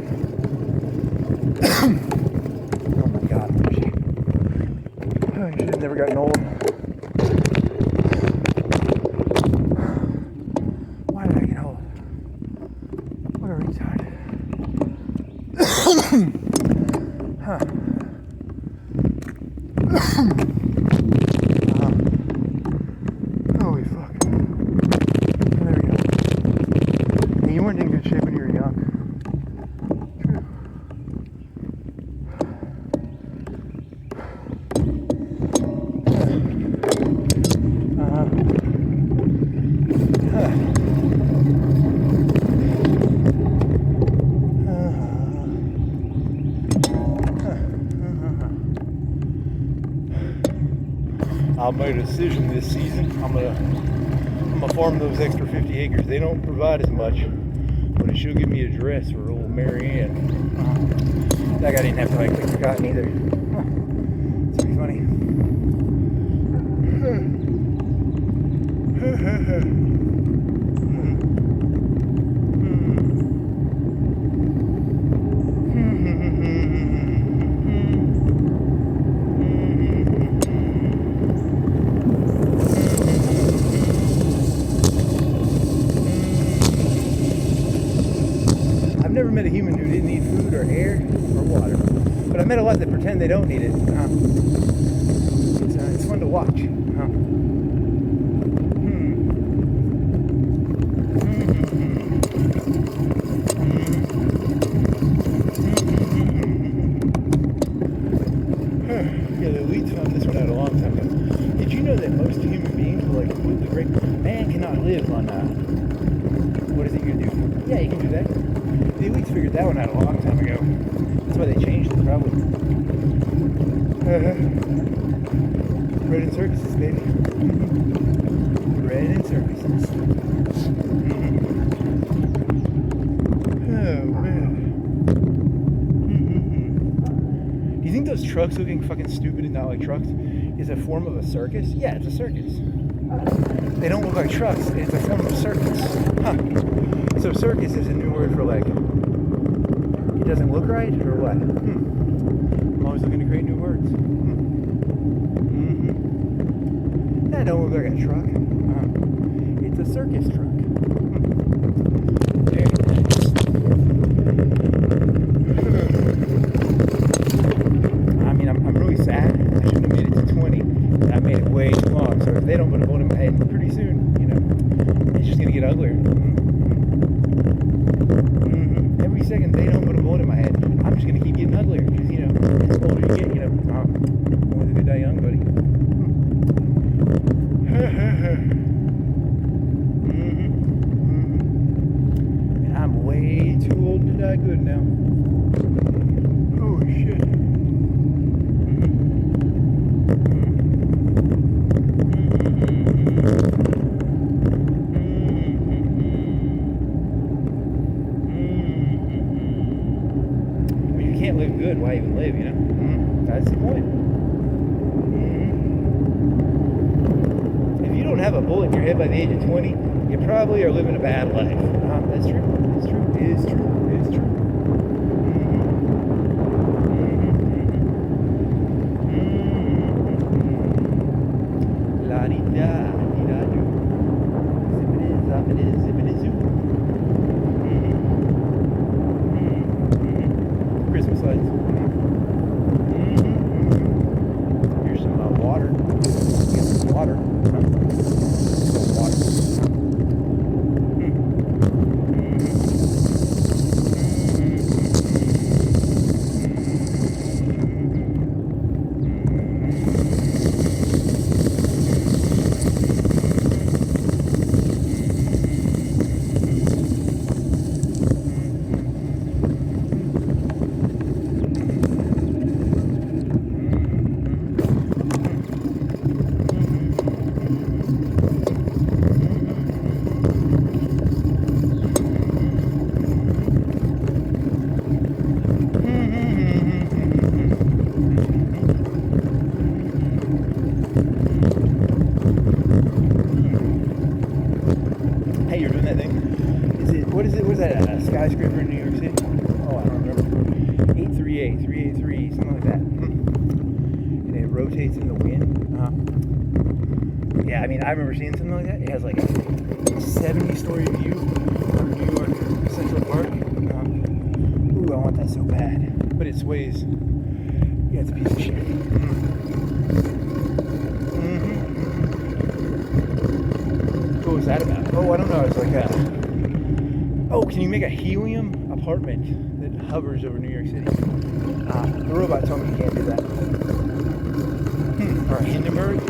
Oh my god. I should have never gotten old. Why did I get old? What a retard. Holy fuck. There we go. Hey, you weren't in good shape when you were young. True. I made a decision this season. I'm gonna farm those extra 50 acres. They don't provide as much, but she'll give me a dress for old Mary Ann. That guy didn't have to like pick the cotton either. It's pretty funny. I've never met a human who didn't need food or air or water, but I met a lot that pretend they don't need it. It's fun to watch. Yeah, the elites found this one out a long time ago. Did you know that most human beings will like completely break? Man cannot live on what is it you can do? Yeah, you can do that. The elites figured that one out a long time ago. That's why they changed it, probably. Bread and circuses, baby. Bread and circuses. Oh, man. Do you think those trucks looking fucking stupid and not like trucks is a form of a circus? Yeah, it's a circus. They don't look like trucks. It's a form of circus. So circus is a new word for like, it doesn't look right or what? I'm always looking to create new words. That don't look like a truck. It's a circus truck. Very nice. I mean, I'm really sad. I shouldn't have made it to 20. I made it way too long. So if they don't put a bullet in my head pretty soon, it's just gonna get uglier. Every second they don't put a bullet in my head, I'm just gonna keep getting uglier. Because the older you get, always a good die young, buddy. good now. Oh shit. I mean, if you can't live good, why even live, you know? That's the point. If you don't have a bullet in your head by the age of 20, you probably are living a bad life. That's true. It's true. It is true. It is true. La di da di da do. Zippity zoppity zippity zoo. Christmas lights. Here's some water. Get some water. Some water. What is that, a skyscraper in New York City? Oh, I don't remember. 838, 383, something like that. And it rotates in the wind. Yeah, I mean, I remember seeing something like that. It has like a 70-story view of New York Central Park. Ooh, I want that so bad. But it sways. Yeah, it's a piece of shit. What was that about? Oh, I don't know. It's like a... Oh, can you make a helium apartment that hovers over New York City? The robot told me you can't do that. Or a Hindenburg?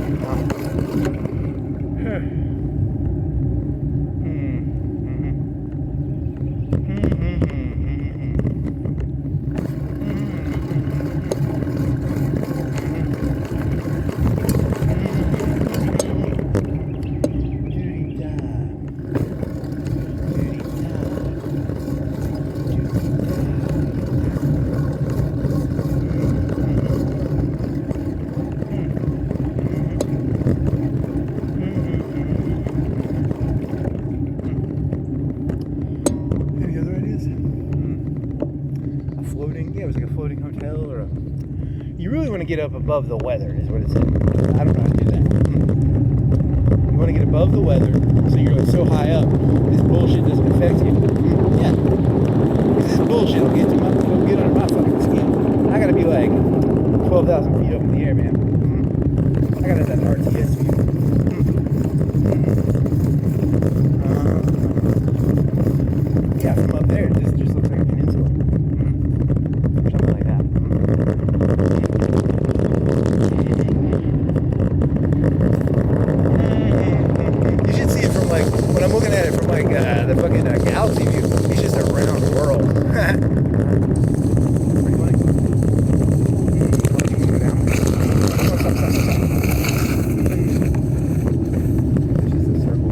Get up above the weather is what it said. I don't know how to do that. You want to get above the weather so you're so high up this bullshit doesn't affect you. Yeah. This bullshit will get under my fucking skin. I gotta be like 12,000 feet up in the air, man. I gotta have that RTS view. Yeah, from up there, it just looks like a peninsula. Something like that. You should see it from like, when I'm looking at it from like the fucking galaxy view, it's just a round world. Pretty funny. Go down. Stop. It's just a circle.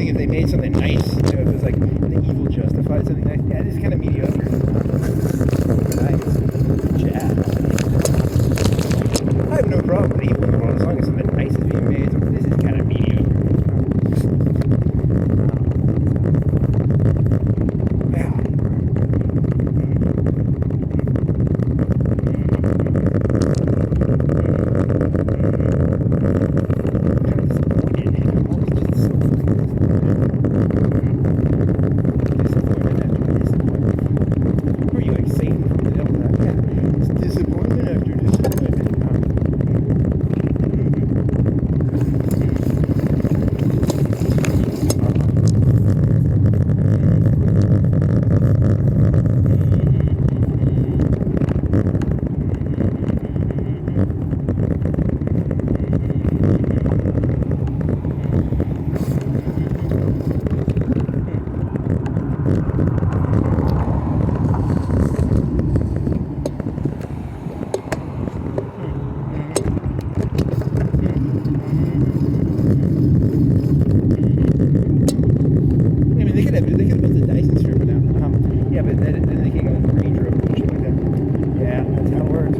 if they made something nice, if it was like the evil justified something nice. Yeah, this is kind of mediocre. Nice. Jazz. I have no problem with evil in the world as long as something nice is being made. So this is kind of mediocre. They could build a Dyson stripper now. Yeah, but then they can go with Range Rover and shit like that. Yeah, that's how it works.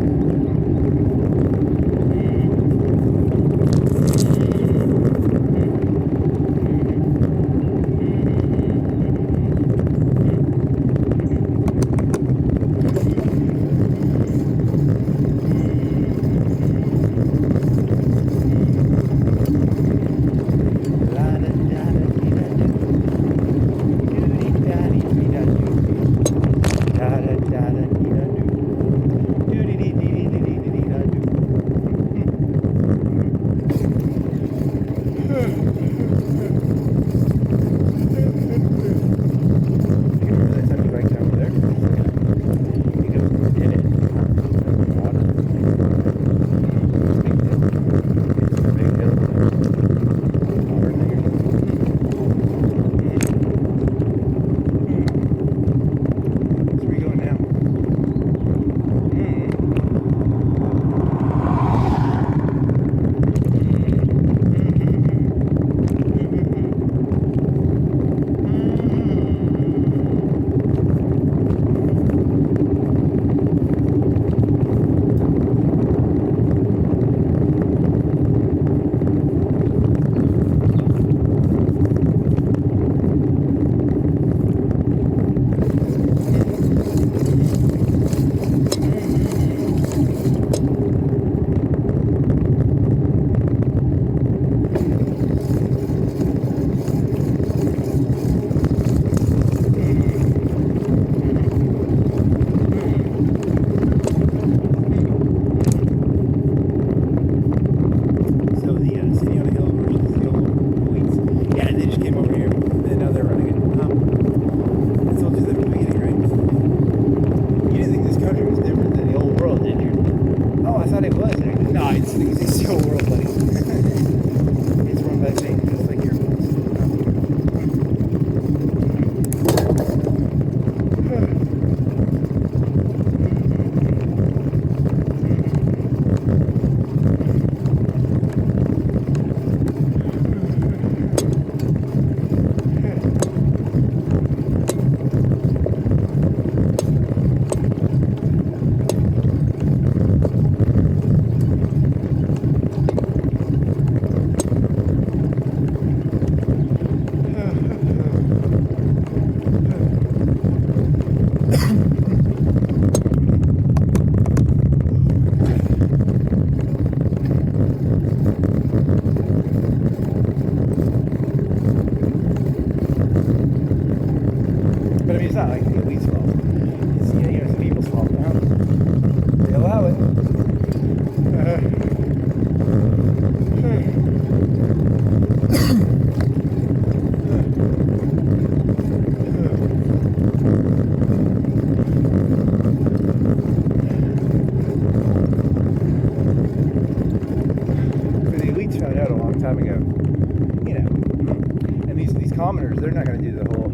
They're not going to do the whole.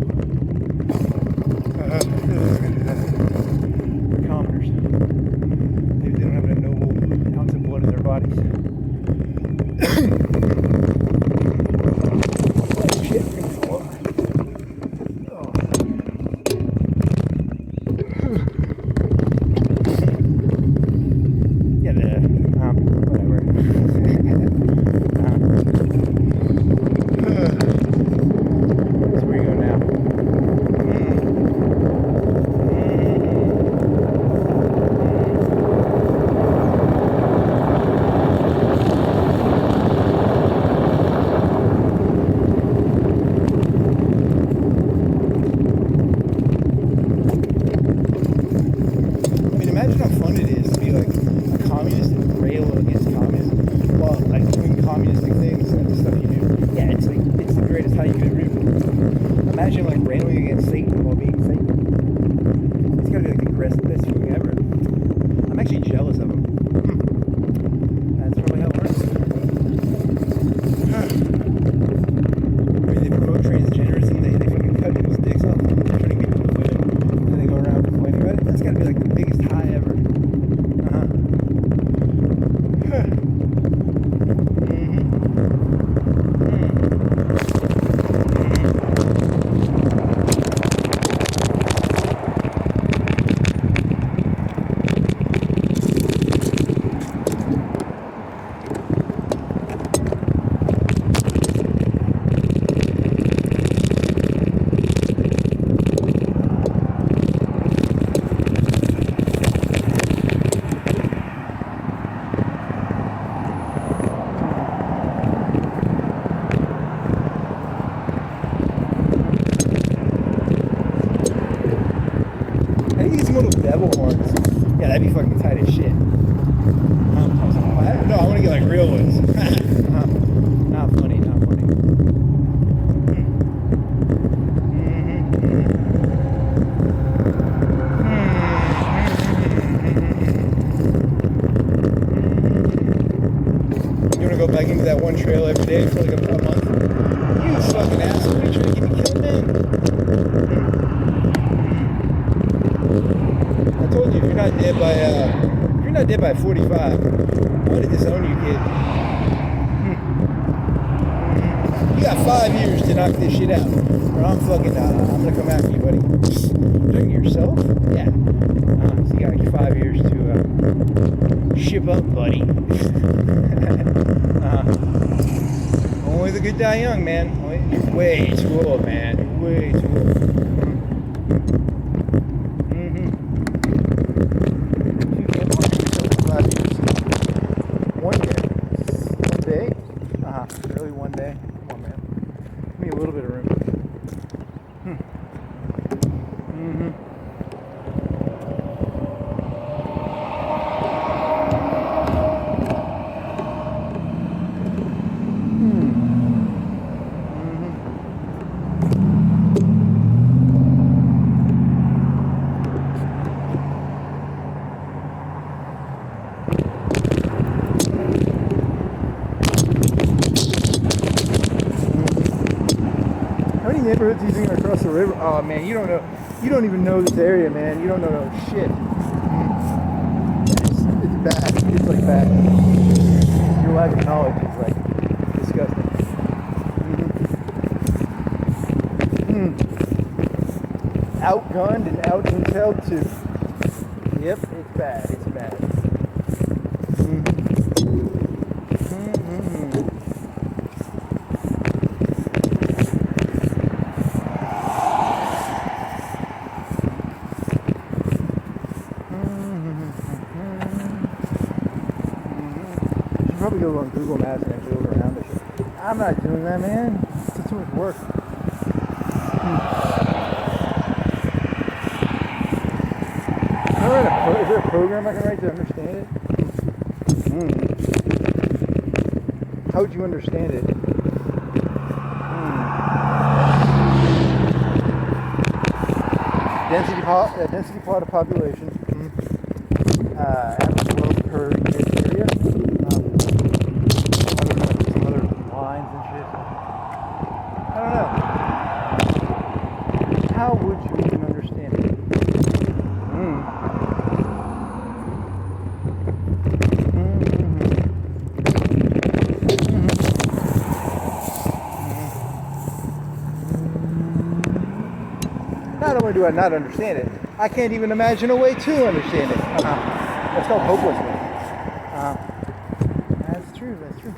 They're commoners. They don't have a noble ounce of blood in their bodies. Oh, shit. Imagine like railing against Satan while being Satan. It's gotta be like the best feeling ever. I'm actually jealous of him. That's probably how it works. Maybe they promote transgenderism, they fucking cut people's dicks off, turning people into women, and then they go around complaining about it. That's gotta be like the biggest high ever. Devil horns. Yeah, that'd be fucking tight as shit. No, I want to get like real ones. Not funny, not funny. You want to go back into that one trail every day for like a month? You fucking asshole, are you trying to get me killed, man? I told you, if you're not dead by 45, I want to disown you, kid. You got 5 years to knock this shit out, or I'm gonna come after you, buddy. Doing it yourself? Yeah. So you got like 5 years to ship up, buddy. Only the good die young, man. You're way too old, man. You're way too old. Really one day. Come on, man. Give me a little bit of room. Neighborhoods you think across the river? Oh man, you don't know. You don't even know this area, man. You don't know shit. It's bad. It's like bad. Your lack of knowledge is like disgusting. Outgunned and out-intel'd too. Yep, it's bad. It's bad. Probably go on Google Maps and actually look around this shit. I'm not doing that, man. It's too much work. Is there a program I can write to understand it? How would you understand it? Density plot of population. Average wealth per unit area. Some other lines and shit. I don't know. How would you even understand it? Not only do I not understand it, I can't even imagine a way to understand it. That's called hopelessness. That's true, that's true.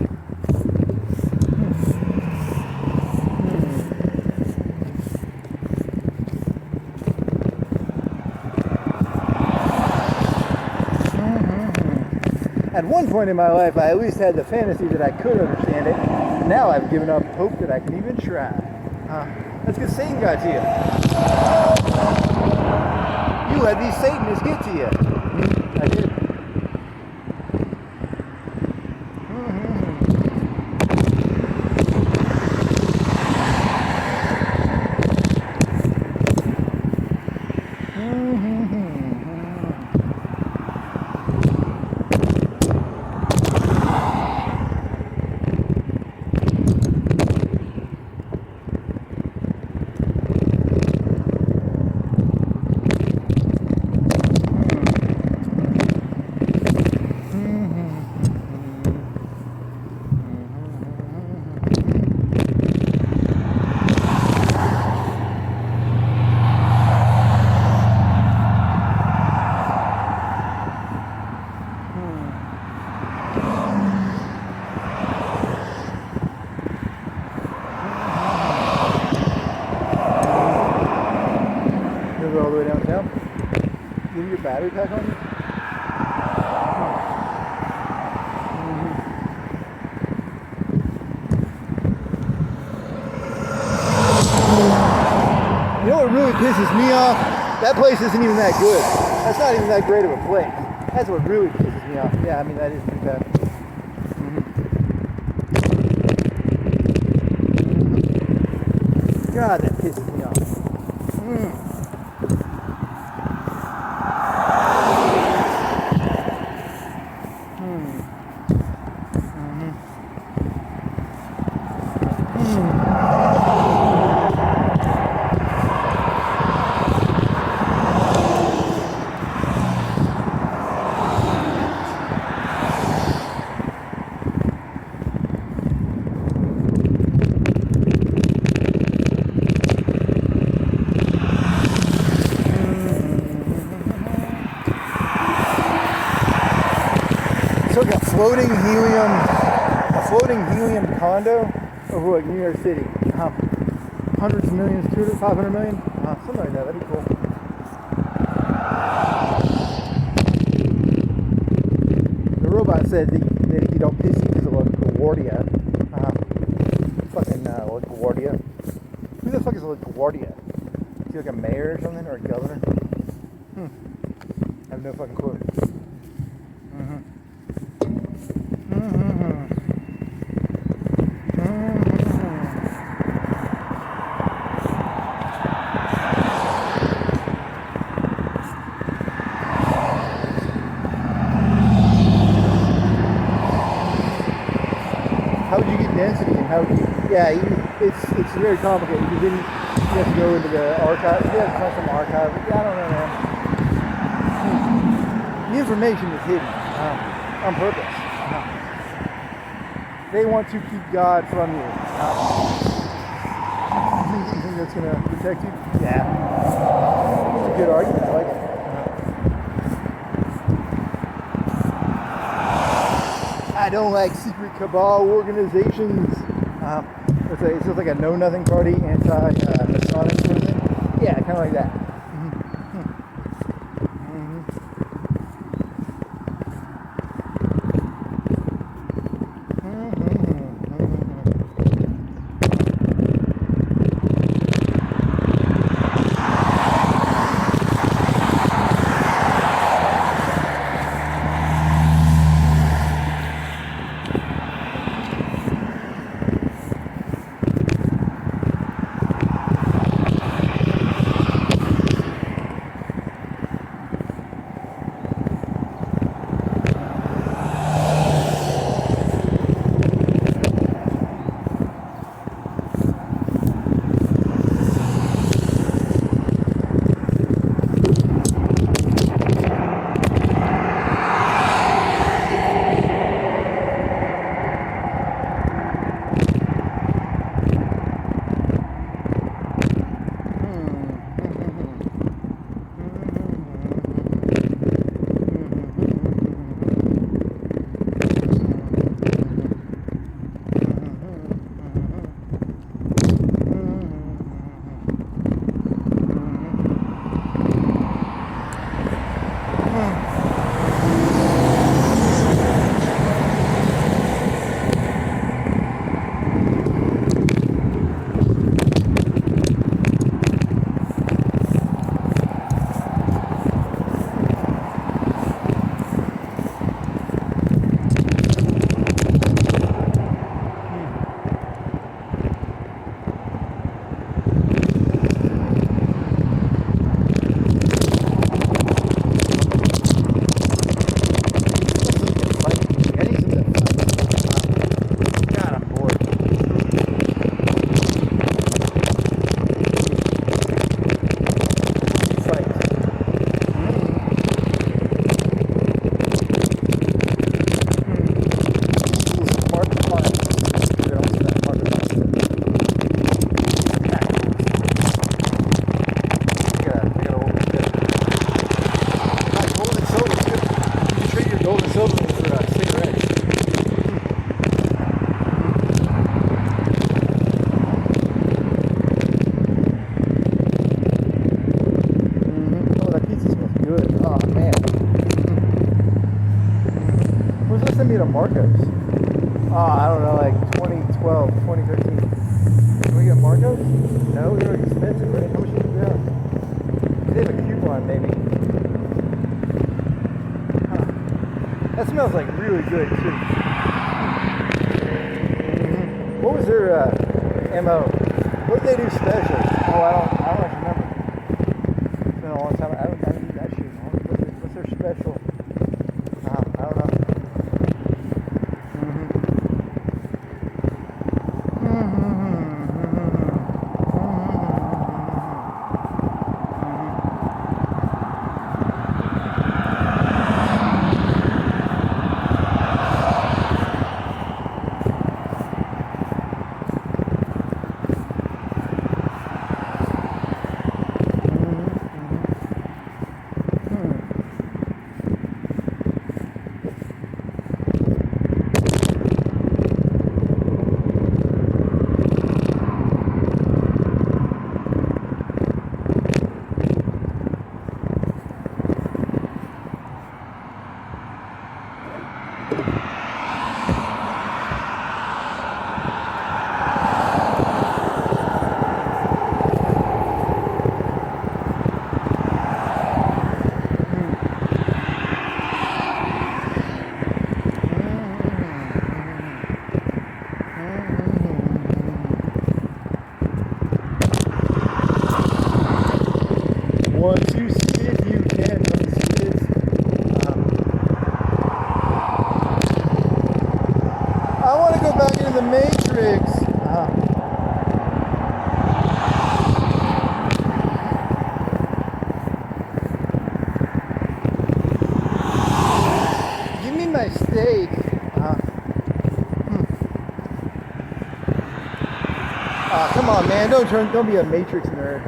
At one point in my life, I at least had the fantasy that I could understand it. Now I've given up hope that I can even try. That's because Satan got to you. You let these Satanists get to you. I did. battery pack on you? You know what really pisses me off? That place isn't even that good. That's not even that great of a place. That's what really pisses me off. Yeah, I mean, that is pretty bad. God, that pisses me off. Like a floating helium condo over like New York City. Hundreds of millions, 500 million, something like that. That'd be cool. The robot said that he don't piss you because of LaGuardia. LaGuardia. Who the fuck is LaGuardia? Is he like a mayor or something, or a governor? I have no fucking clue. How would you get density, and how would you? Yeah, it's very complicated. You didn't. You have to go into the archive. You have to find some archive. Yeah, I don't know, man. The information is hidden on purpose. They want to keep God from you. You think that's gonna protect you? Yeah. It's a good argument. I like it. I don't like secret cabal organizations. It's just like a know-nothing party, anti-Masonic sort of thing. Yeah, kind of like that. got Marcos? Oh, I don't know, like 2012, 2013. Can we get Marcos? No, they're expensive, right? How much should they are? They have a coupon, maybe. Huh. That smells like really good, too. Mm-hmm. What was their MO? What did they do special? Oh, I don't actually remember. It's been a long time. I haven't used that shit. What's their special? I don't know. Once you see it, you can't unsee it. I want to go back into the Matrix. Give me my steak. Come on, man! Don't be a Matrix nerd.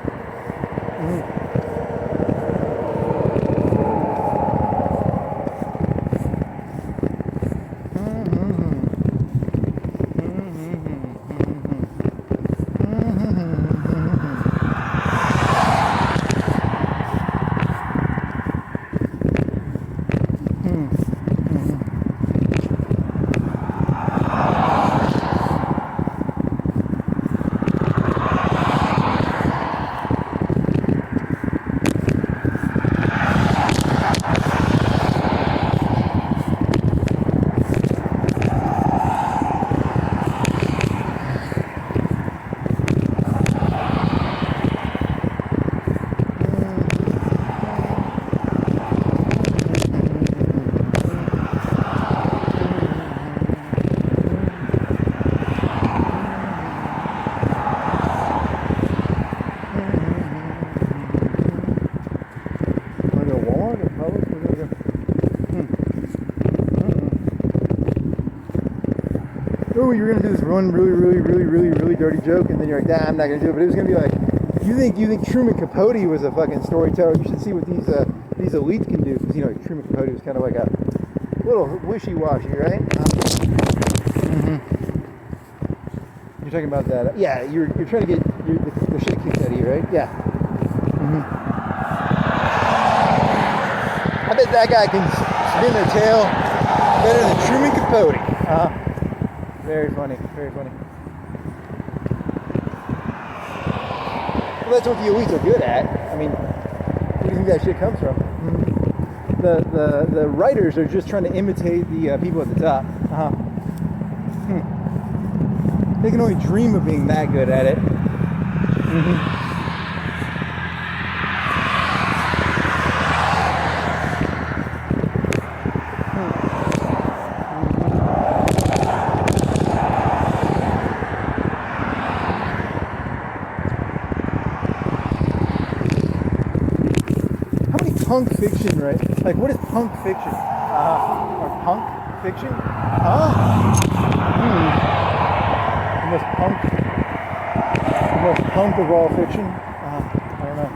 Oh, you're gonna do this one really dirty joke, and then you're like, nah, I'm not gonna do it. But it was gonna be like, you think Truman Capote was a fucking storyteller? You should see what these elites can do, because Truman Capote was kind of like a little wishy-washy, right? You're talking about that? Yeah, you're trying to get the shit kicked out of you, right? Yeah. I bet that guy can spin their tail better than Truman Capote. Very funny, very funny. Well, that's what the elites are good at. I mean, where do you think that shit comes from? The writers are just trying to imitate the people at the top. They can only dream of being that good at it. Punk fiction, right? Like, what is punk fiction? Or punk fiction? The most punk of all fiction? I don't know.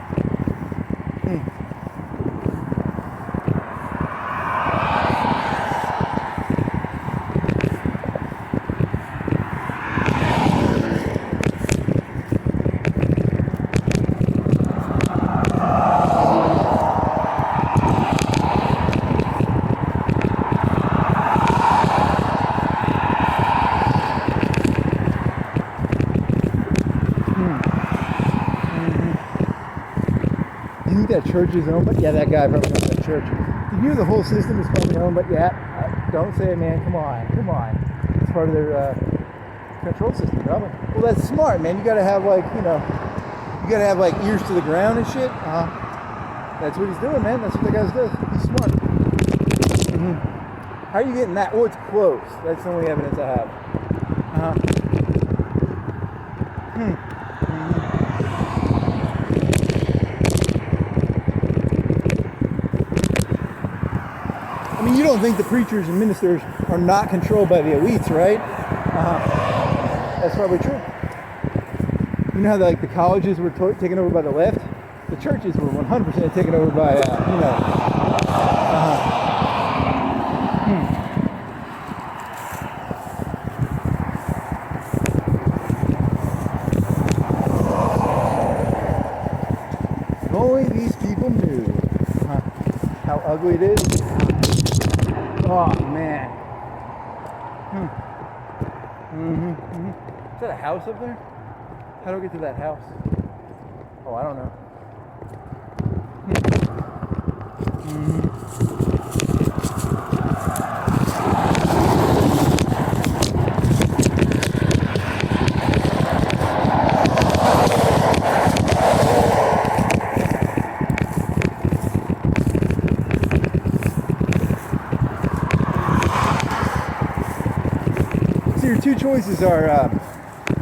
you think that church is owned by? Yeah, that guy probably owns that church. You knew the whole system is probably owned by? Yeah, don't say it, man. Come on. It's part of their control system, probably. Well, that's smart, man. You gotta have like, you gotta have like ears to the ground and shit. That's what he's doing, man. That's what the guy does. He's smart. How are you getting that? Oh, it's close. That's the only evidence I have. I mean, you don't think the preachers and ministers are not controlled by the elites, right? That's probably true. You know how like the colleges were taken over by the left? The churches were 100% taken over by, If only these people knew how ugly it is. Oh, man. Is that a house up there? How do I get to that house? Oh, I don't know. So your two choices are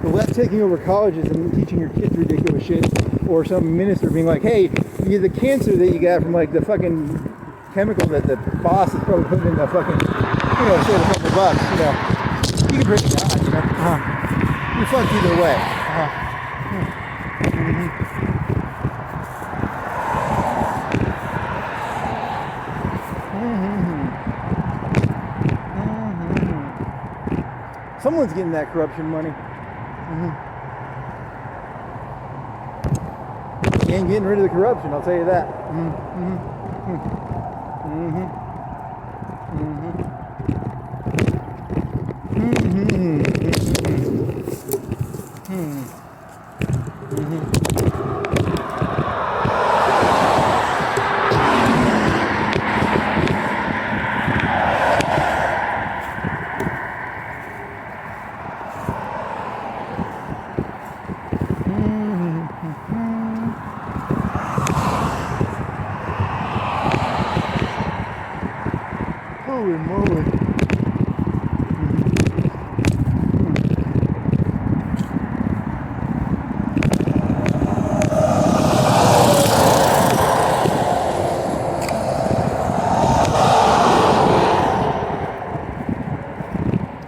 the left taking over colleges and teaching your kids ridiculous shit, or some minister being like, hey, the cancer that you got from like the fucking chemical that the boss is probably putting in the fucking, save a couple bucks, you can bring it down, You're fucked either way. Someone's getting that corruption money. You ain't getting rid of the corruption, I'll tell you that. Holy moly.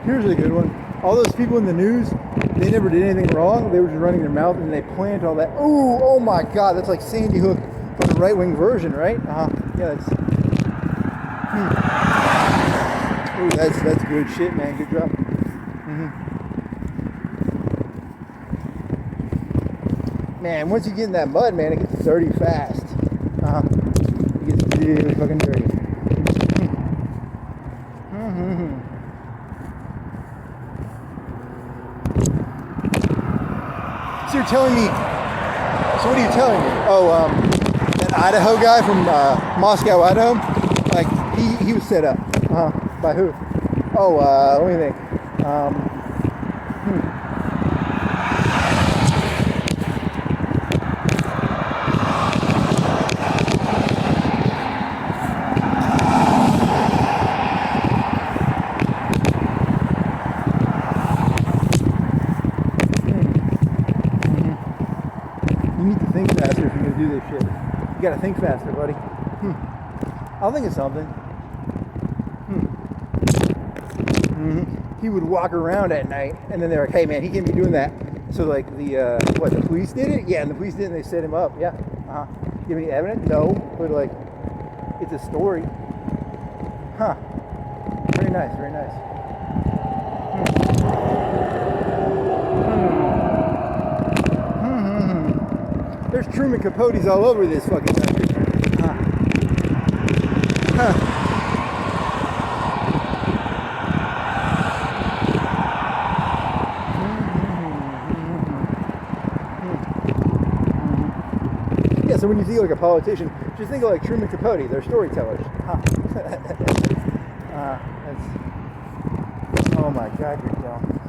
Here's a good one. All those people in the news, they never did anything wrong. They were just running their mouth and they plant all that. Ooh, oh my God, that's like Sandy Hook for the right-wing version, right? Yeah, that's... Ooh, that's good shit, man. Good job. Man, once you get in that mud, man, it gets dirty fast. It gets really fucking dirty. So you're telling me? So what are you telling me? Oh, that Idaho guy from Moscow, Idaho, like he was set up. By who? Oh, let me think. You need to think faster if you're gonna do this shit. You gotta think faster, buddy. I'll think of something. He would walk around at night, and then they're like, "Hey, man, he can't be doing that." So, like, the police did it? Yeah, and the police did it, and they set him up. Yeah. You have any evidence? No, but like, it's a story. Very nice, very nice. There's Truman Capotes all over this fucking country. So when you see like a politician, just think of like Truman Capote. They're storytellers. Huh. Oh my God, you're dumb.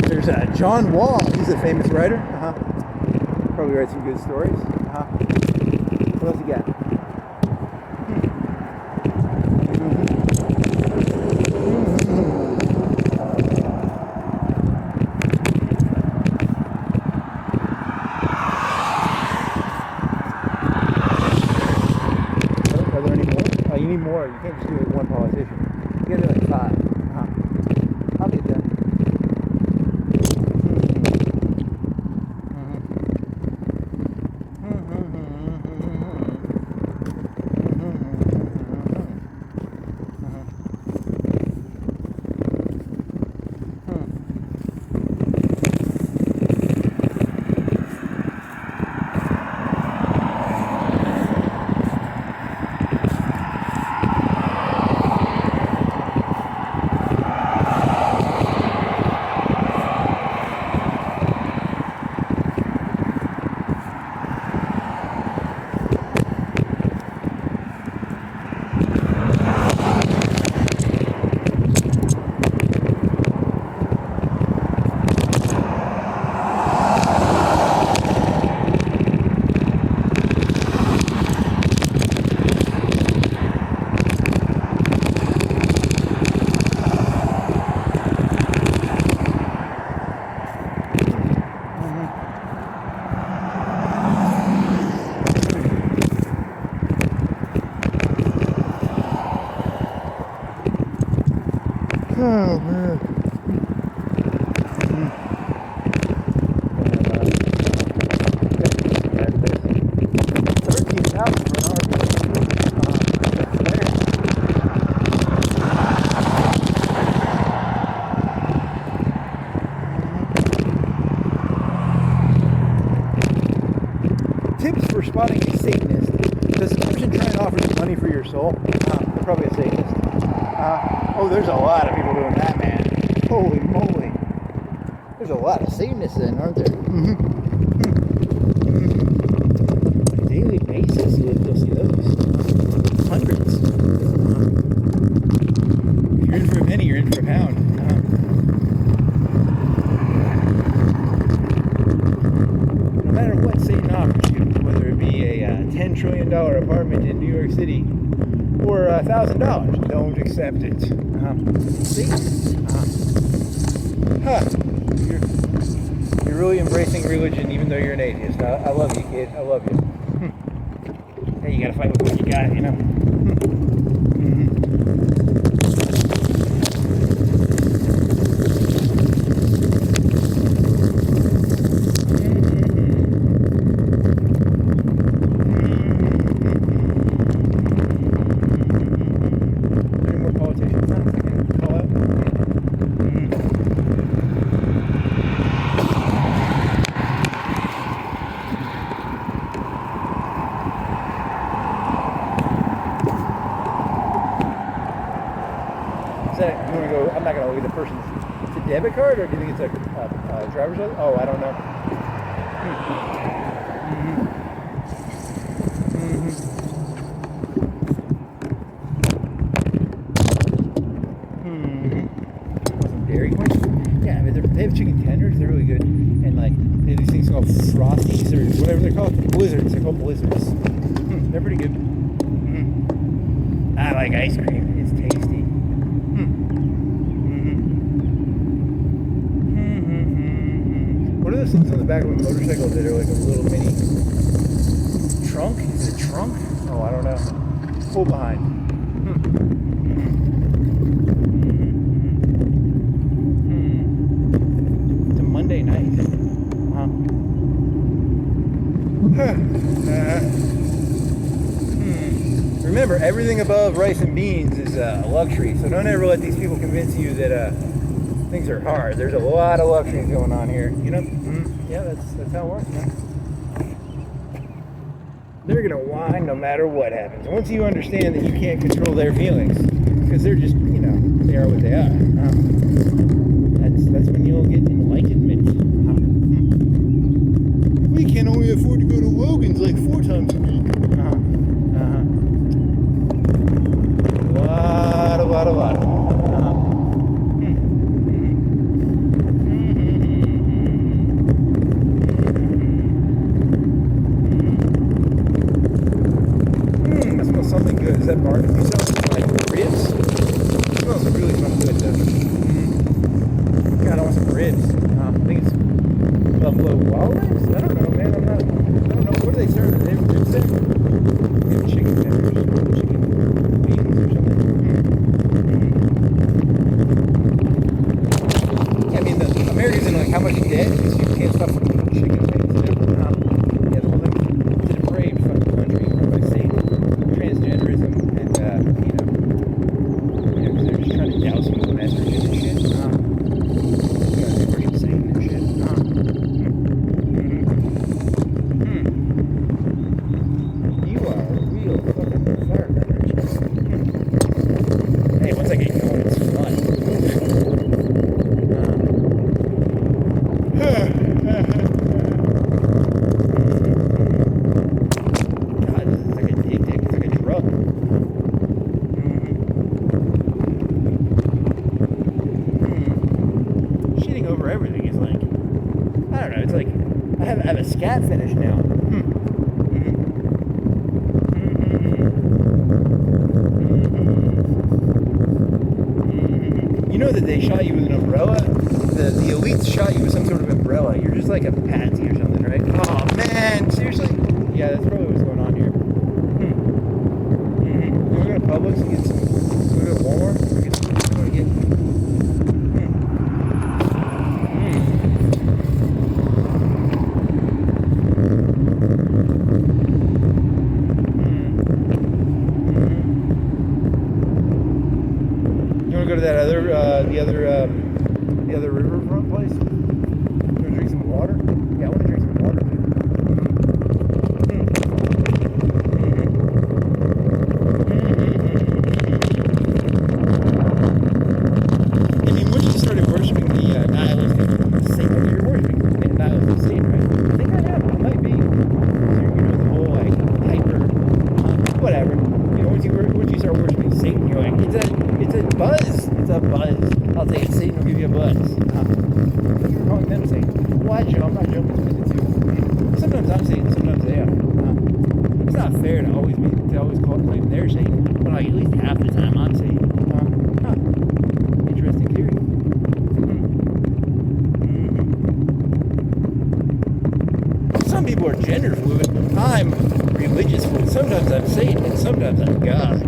There's John Wall. He's a famous writer. Probably writes some good stories. What else you got? Are there any more? Oh, you need more. You can't just do it with one politician. You gotta do like 5. I'll get that. Oh man. 13,000 for an RV. Tips for spotting a Satanist. Does the person trying to offer you money for your soul? They're probably a Satanist. Oh, there's a lot of people doing that, man. Holy moly. There's a lot of Satanists then, aren't there? On a daily basis, you'll see those. Hundreds. If you're in for a penny, you're in for a pound. No matter what Satan offers you, whether it be a $10 trillion apartment in New York City, or $1,000. Don't accept it. You're really embracing religion, even though you're an atheist. I love you, kid. I love you. Hey, you gotta fight with what you got, you know. I'm not going to look at the person's. It's a debit card, or do you think it's a driver's license? Oh, I don't know. Some Dairy Queen? Yeah, I mean, they have chicken tenders. They're really good. And like, they have these things called Frosties or whatever they're called. Blizzards. They're called Blizzards. They're pretty good. I like ice cream. It's tasty. What are those things on the back of a motorcycle that are like a little mini trunk? Is it a trunk? Oh, I don't know. Pull behind. It's a Monday night. Remember, everything above rice and beans is a luxury. So don't ever let these people convince you that things are hard. There's a lot of luxuries going on here. You know? Yeah, that's how it works, man. They're gonna whine no matter what happens. Once you understand that you can't control their feelings, because they're just, you know, they are what they are. That's when you'll get enlightenment. We can only afford to go to Logan's like 4 times a week. A lot. That smells something good. Is that barbecue sauce? Like ribs? It smells really fucking good though. God, I want some ribs. I think it's buffalo wild rice? I don't know, man. I don't know. What do they serve? They have ribs there? They have chicken tenders, chicken wings or something. Yeah, I mean, the Americans in like how much debt because you can't stop fucking chicken wings. Yeah, the whole thing is a depraved fucking country run by Satan, transgenderism, and because they're just trying to douse you with estrogen and shit. Worship Satan and shit. You are a real fucking firebender. Hey, once I get going, it's fun. God, it's like a dick. It's like a drug. Shitting over everything is like, I don't know. It's like I have a scat finish now. You know that they shot you with an umbrella? The elites shot you with some sort of umbrella. You're just like a patsy or something, right? Oh man, seriously? Yeah, that's probably what's going on here. You want to go to Publix and get some? You want to go to Walmart? Get some? What do you want to get? You want to go to that the other riverfront place? You want to drink some water? Yeah, I want to drink some water. I mean, once you started worshiping the nihilistic Satan, you're worshiping the nihilistic Satan, right? I think I am. It might be. So, the whole like hyper, whatever. Once you start worshiping Satan, you're like, it's a buzz. It's a buzz. I'll take it. Satan will give you a buzz. You're calling them Satan. Well, I jump. I jump between the two. Sometimes I'm Satan. Sometimes they are. It's not fair to always claim they're Satan. But like at least half the time I'm Satan. Interesting theory. Some people are gender fluid. I'm religious fluid. Sometimes I'm Satan and sometimes I'm God.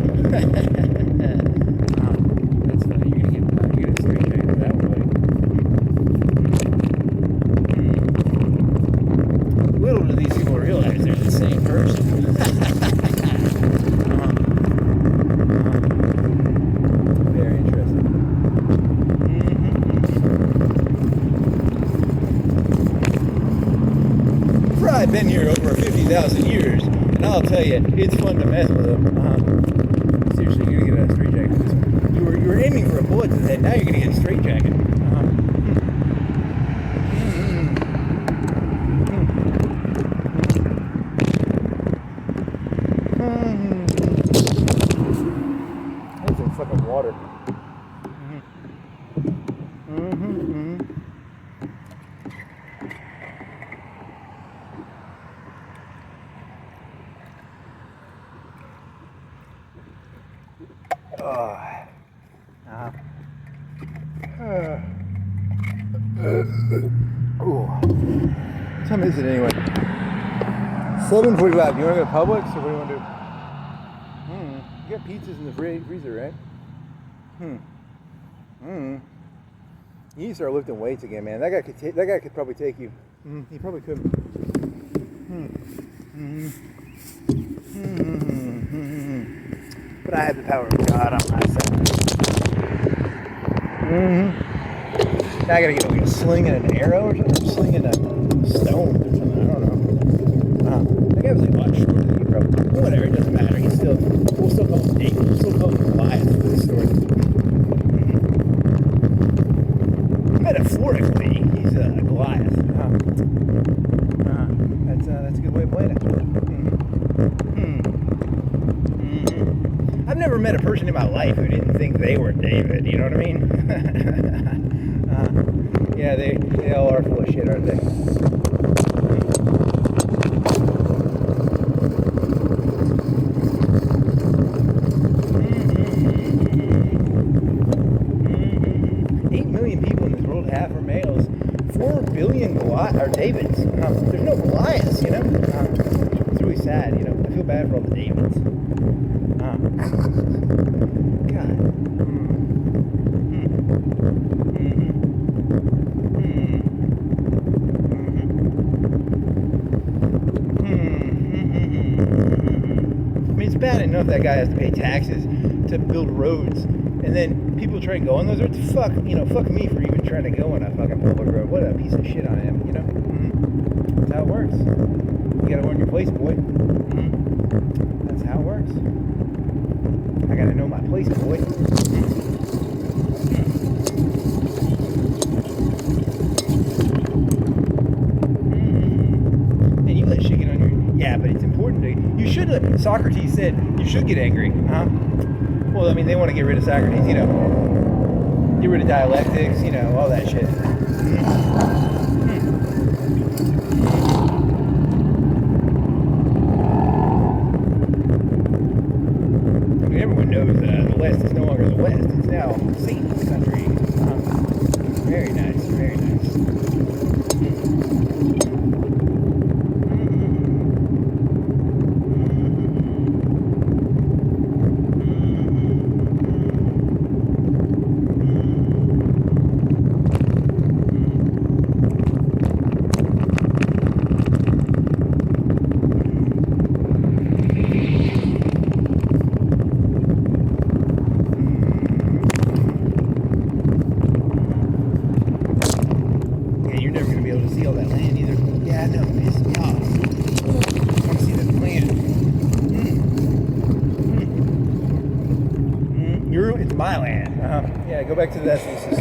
That's funny. You're gonna get a straight jacket for that one, buddy. Little do these people realize they're the same person. Very interesting. I've been here over 50,000 years, and I'll tell you, it's fun to mess with them. Seriously, you're gonna get a straight jacket for this one. You were aiming for a bullet to the head, now you're gonna get a straight jacket. That's some fucking water. What time is it anyway? 7:45. Do you want to go to Publix or what do you want to do? You got pizzas in the freezer, right? You need to start lifting weights again, man. That guy could probably take you. He probably could. But I have the power of God on my side. Now I gotta get like a sling and an arrow or something. Sling and a stone or something. I don't know. That guy was like a lot shorter than you probably. Whatever, it doesn't matter. We'll still call him David. We'll still call him Goliath for this story. Metaphorically, he's a Goliath. That's a good way of playing it. I've never met a person in my life who didn't think they were David. You know what I mean? Yeah, they all are full of shit, aren't they? 8 million people in this world, half are males. 4 billion are Davids. There's no Goliaths, you know? It's really sad, you know? I feel bad for all the Davids. God. I mean, it's bad enough that guy has to pay taxes to build roads, and then people try to go on those roads. Fuck me for even trying to go on a fucking public road. What a piece of shit I am, you know? That's how it works. You gotta earn your place, boy. That's how it works. I gotta know my place, boy. And you let shit get on your... Yeah, but it's important to... You should... Socrates said you should get angry, huh? Well, I mean, they want to get rid of Socrates, you know. Get rid of dialectics, you know, all that shit. I mean, everyone knows the West is no longer the West. It's now Satan's country. Very nice, very nice. My land. Yeah, go back to that thesis.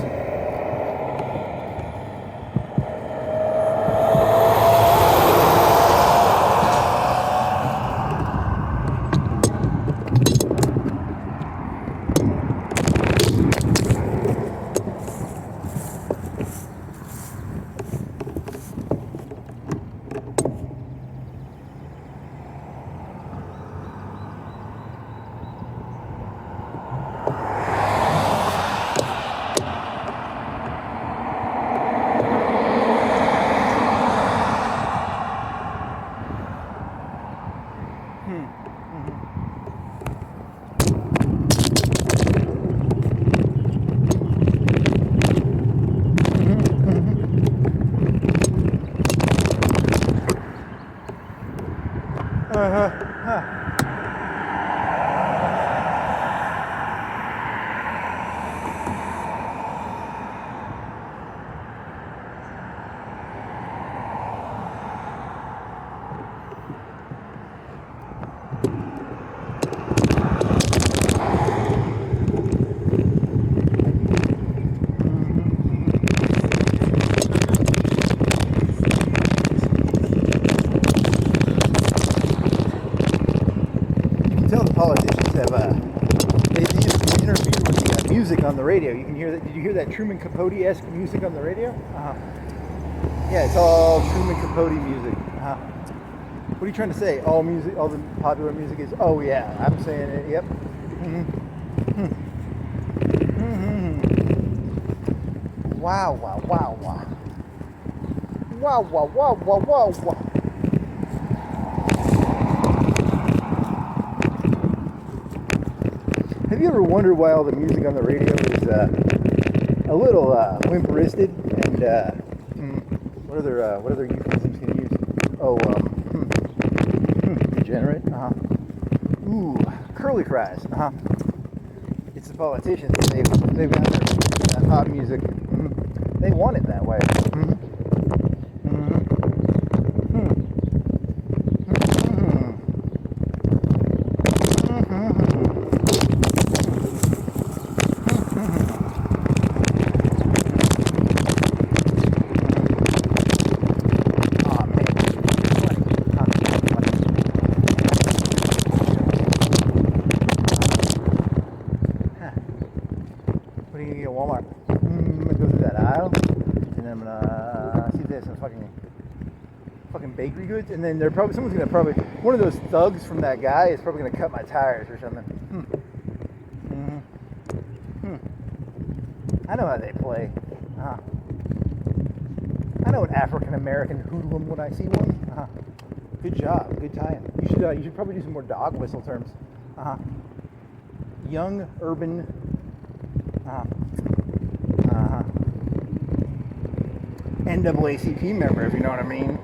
Politicians have they interview with the music on the radio. You can hear that. Did you hear that Truman Capote-esque music on the radio? Yeah, it's all Truman Capote music. What are you trying to say? All music, all the popular music is. Oh yeah, I'm saying it. Yep. Wow, wow, wow, wow. Wow, wow, wow, wow, wow, wow. Have you ever wondered why all the music on the radio is a little limp-wristed and what other euphemisms can you use? Oh, degenerate. Ooh, curly fries. It's the politicians. They've got their pop music. They want it that way. Walmart. I'm gonna go through that aisle, and then I'm gonna see if they have some fucking bakery goods. And then someone's gonna one of those thugs from that guy is probably gonna cut my tires or something. I know how they play. I know an African American hoodlum when I see one. Good job, good tie-in. You should probably do some more dog whistle terms. Young urban. NAACP member, if you know what I mean.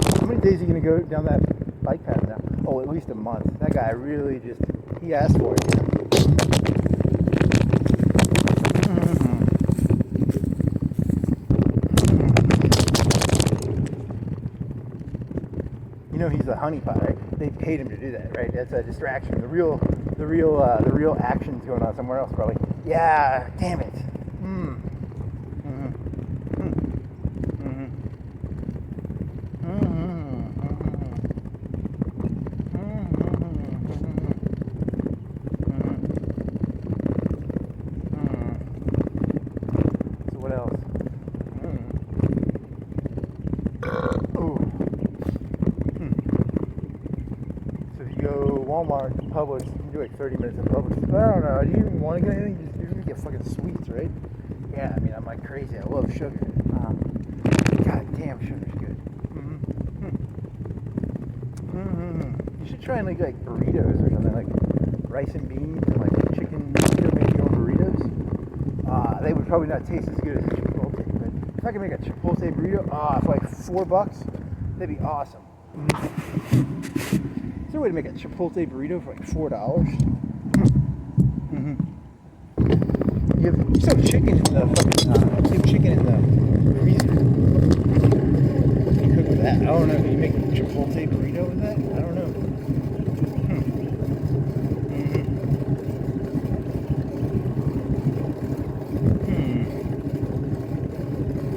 How many days are you going to go down that bike path now? Oh, at least a month. That guy really he asked for it. You know he's a honeypot, right? They paid him to do that, right? That's a distraction. The real action's going on somewhere else, probably. Yeah, damn it. So what else? Walmart, Publix, you can do like 30 minutes in Publix. But I don't know, do you even want to get anything? You're going to get fucking sweets, right? Yeah, I mean, I'm like crazy. I love sugar. God damn, sugar's good. You should try and like burritos or something, like rice and beans and like chicken burrito, make your own burritos. They would probably not taste as good as Chipotle, but if I could make a Chipotle burrito, for like $4, that'd be awesome. Is there a way to make a Chipotle burrito for like $4? You have chicken in the freezer. You cook with that. I don't know. Can you make a Chipotle burrito with that? I don't know.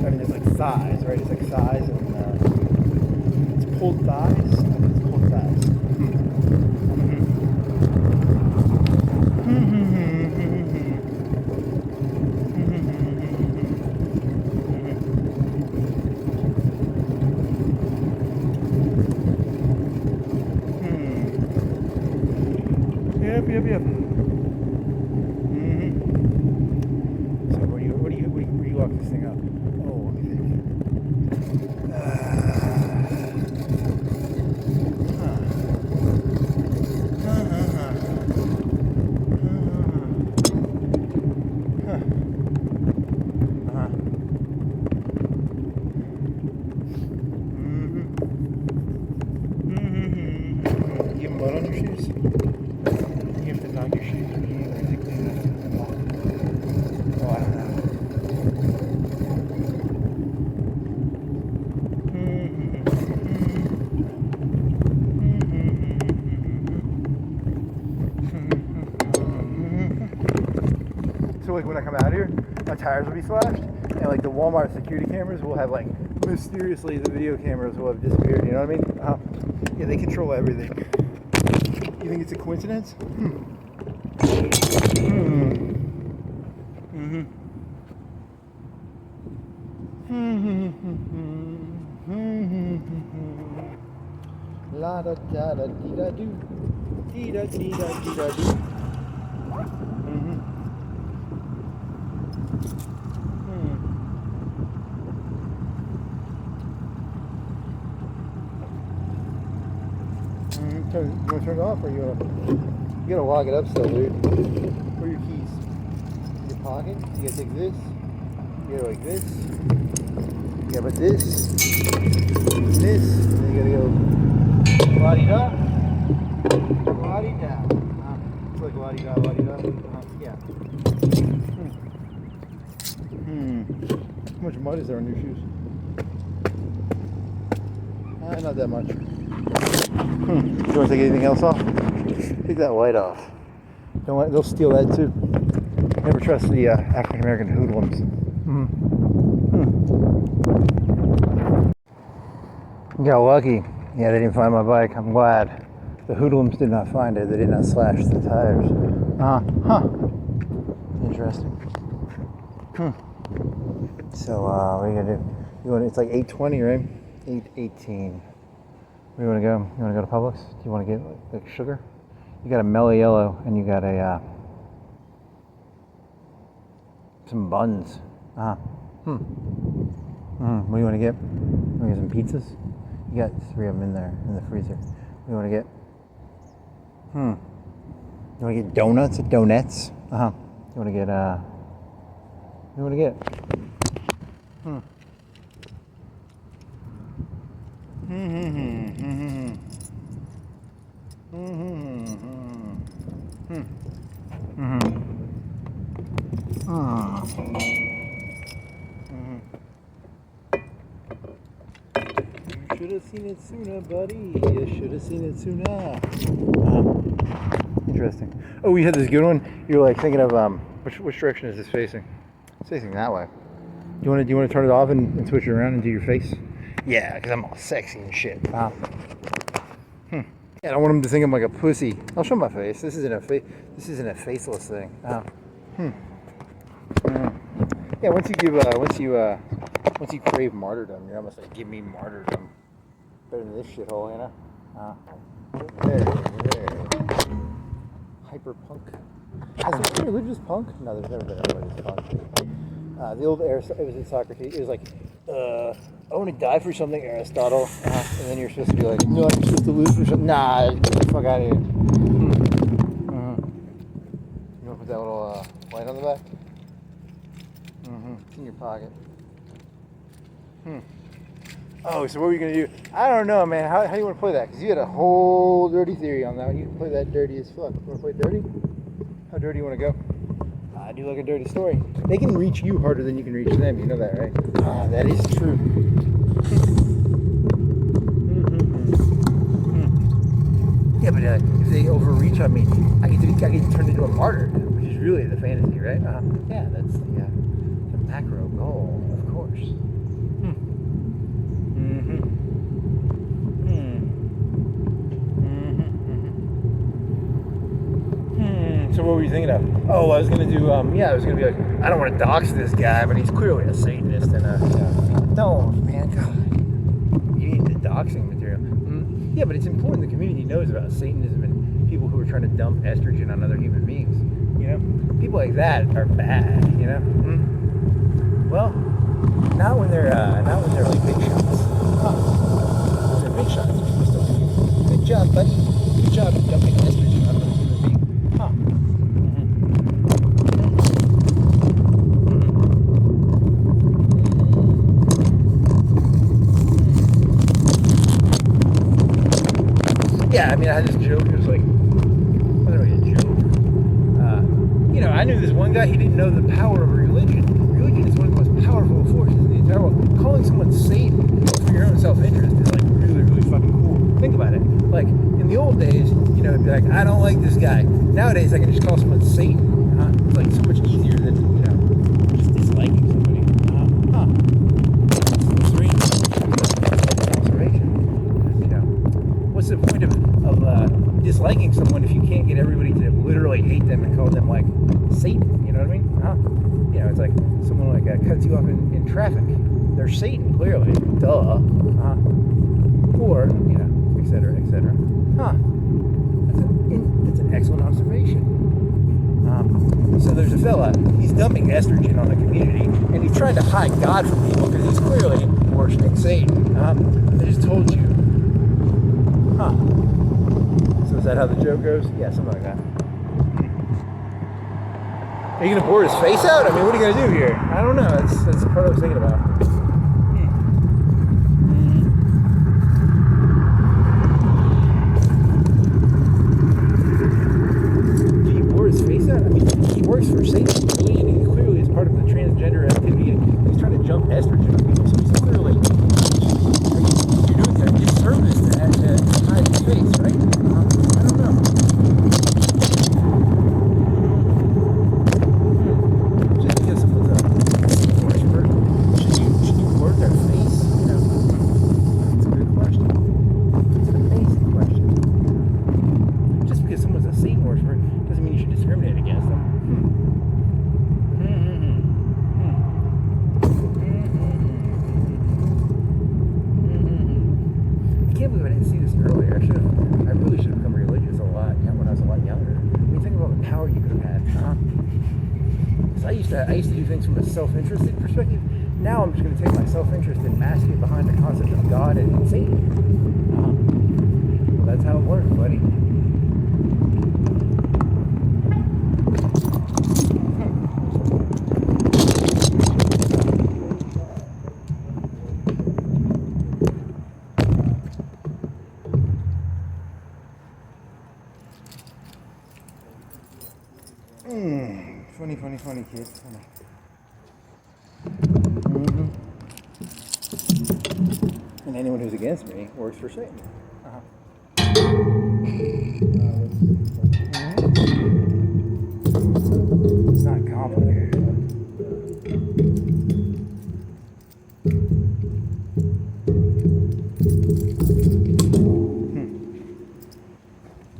I mean, it's like thighs, right? It's like thighs and it's pulled thighs. It's pulled thighs. Yep. So where do you lock this thing up? Oh, let me think. You have mud on your shoes? Knock your shoes or oh, I don't know. So like when I come out here, my tires will be slashed, and like the Walmart security cameras will have like mysteriously the video cameras will have disappeared. You know what I mean? Yeah, they control everything. You think it's a coincidence? La da da da dee da do, dee da dee da dee da do. You want to turn it off, or you gotta lock it up still, dude? Where are your keys? Your pocket? You gotta take this. You go like this. Yeah, but this, then you gotta go la-di-da, la-di-da. It's like la-di-da, la-di-da. Yeah. How much mud is there on your shoes? Not that much. Do you want to take anything else off? Take that white off. They'll steal that too. Never trust the African American hoodlums. Got lucky. Yeah, they didn't find my bike. I'm glad. The hoodlums did not find it. They did not slash the tires. Interesting. So what are you gonna do? It's like 8:20, right? 8:18. Where do you want to go? You want to go to Publix? Do you want to get like sugar? You got a mellow yellow and you got a some buns. What do you want to get? You want to get some pizzas? You got 3 of them in there in the freezer. What do you want to get? You want to get donuts or donuts? You want to get what do you want to get? You should have seen it sooner, buddy. You should have seen it sooner. Interesting. Oh, we had this good one. You're like thinking of which direction is this facing? It's facing that way. Do you want to turn it off and switch it around and do your face? Yeah, because I'm all sexy and shit. Yeah, I don't want him to think I'm like a pussy. I'll show my face. This isn't a faceless thing. Yeah, once you crave martyrdom, you're almost like, give me martyrdom. Better than this shithole, you know? There. Hyperpunk. Has there been a religious punk? No, there's never been a religious punk. The old Aristotle, it was in Socrates, it was like, I want to die for something, Aristotle. And then you're supposed to be like, no, I'm supposed to lose for something. Nah, get the fuck out of here. You want to put that little light on the back? It's in your pocket. Oh, so what were you going to do? I don't know, man. How do you want to play that? Because you had a whole dirty theory on that one. You can play that dirty as fuck. You want to play dirty? How dirty you want to go? I do like a dirty story. They can reach you harder than you can reach them. You know that, right? That is true. Yeah, but if they overreach on me, I get turned into a martyr, which is really the fantasy, right? Yeah, that's the macro goal, of course. So what were you thinking of? Oh, I was gonna do. I was gonna be like, I don't want to dox this guy, but he's clearly a Satanist, and don't, man, God, you need the doxing material. Yeah, but it's important the community knows about Satanism and people who are trying to dump estrogen on other human beings. You know, people like that are bad. You know. Well, not when they're like big shots. When they're big shots, they're supposed to be. Good job, buddy. Good job dumping estrogen on another human being. Yeah, I mean, I had this joke. It was like, it wasn't really a joke. I knew this one guy. He didn't know the power of religion. Religion is one of the most powerful forces in the entire world. Calling someone Satan for your own self-interest is like really, really fucking cool. Think about it. Like in the old days, it'd be like, I don't like this guy. Nowadays, I can just call someone Satan. It's like so much easier than just disliking somebody. What's the point of disliking someone if you can't get everybody to literally hate them and call them like Satan? You know what I mean? It's like someone like cuts you off in traffic. They're Satan, clearly. Duh. Or et cetera, et cetera. That's an excellent observation. So there's a fella. He's dumping estrogen on the community, and he's trying to hide God from people because he's clearly worshiping Satan. I just told you. So is that how the joke goes? Yeah, something like that. Are you gonna bore his face out? I mean, what are you gonna do here? I don't know. That's the part I was thinking about. didn't see this earlier. I really should have become religious a lot when I was a lot younger. I mean, think about the power you could have had. So I used to do things from a self-interested perspective. Now I'm just going to take my self-interest and mask it behind the concept of God and Satan. Well, that's how it works, buddy. Funny kids. And anyone who's against me works for Satan. It's not complicated.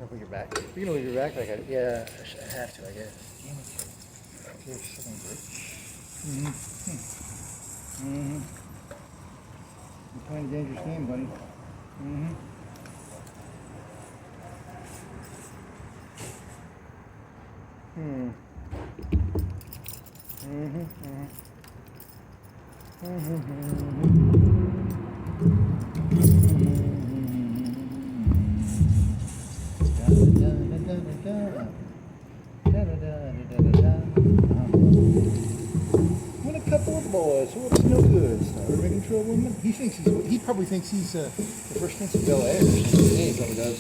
I'll put your back. You're gonna leave your back like I have to, I guess. You're playing a dangerous game, buddy. What a couple of boys. What's no good? Started making trouble. He probably thinks he's the first prince of Bel Air. He probably does.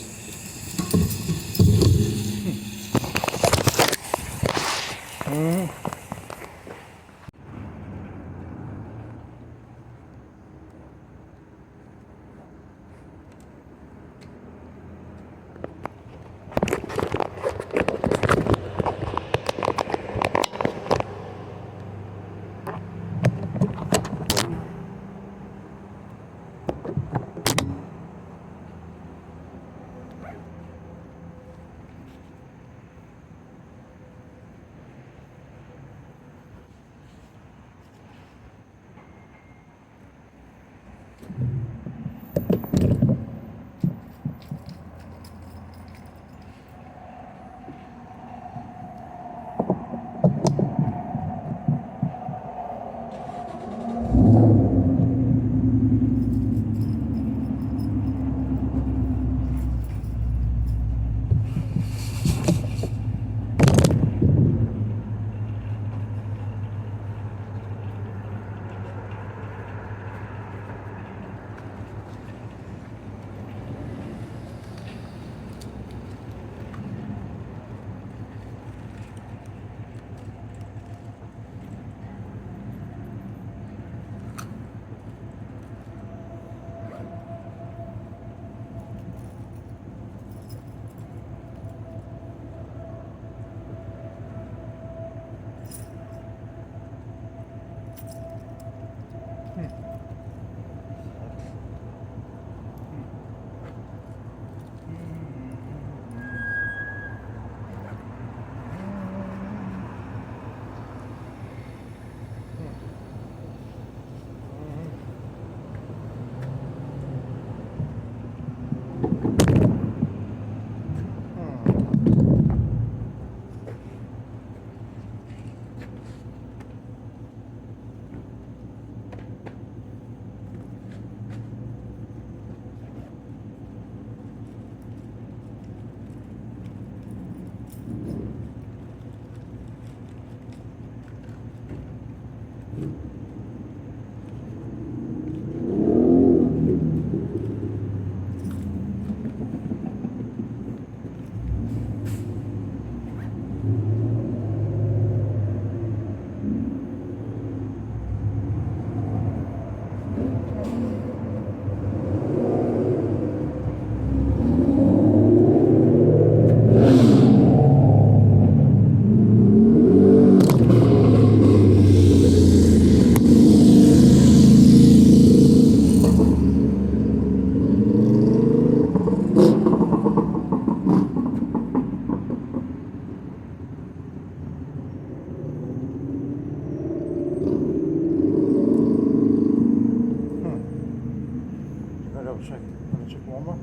Check Walmart.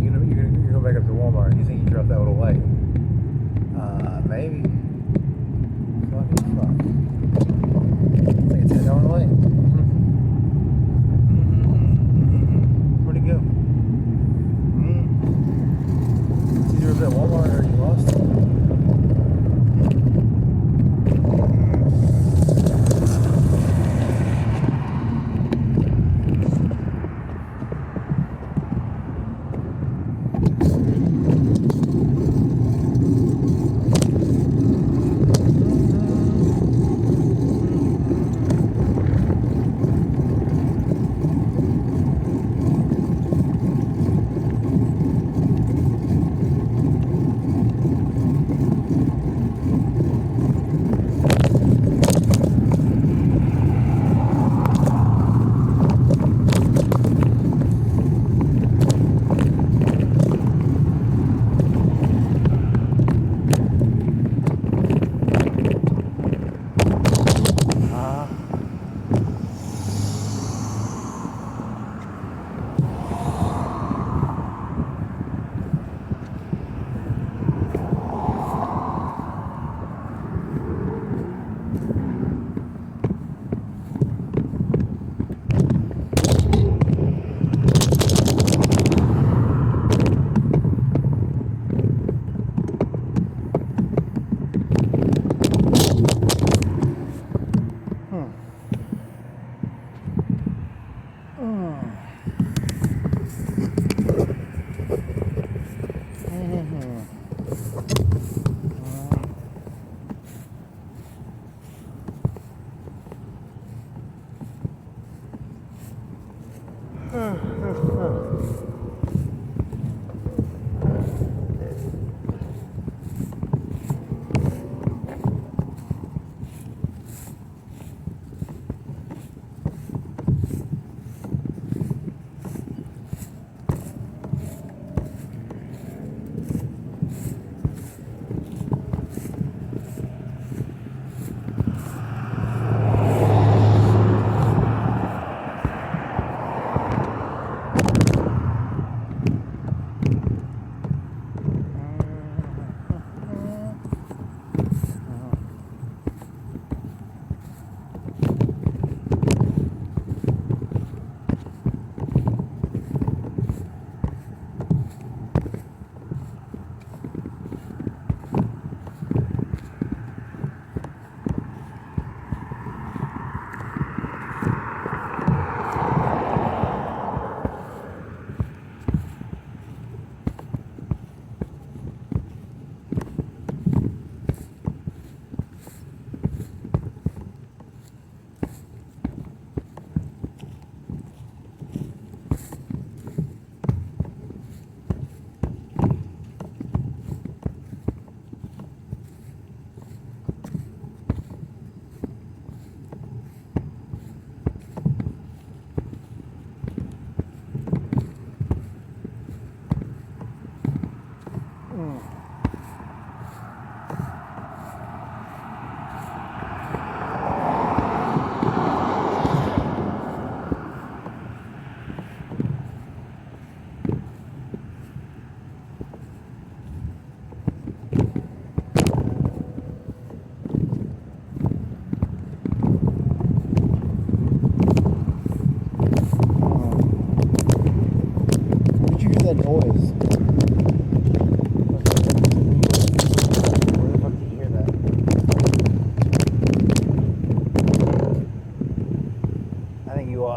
You're going back up to Walmart. You think you dropped that little light? Maybe. Fucking fuck. It's like a $10 light. Where'd it go? It's either up at Walmart or you lost it.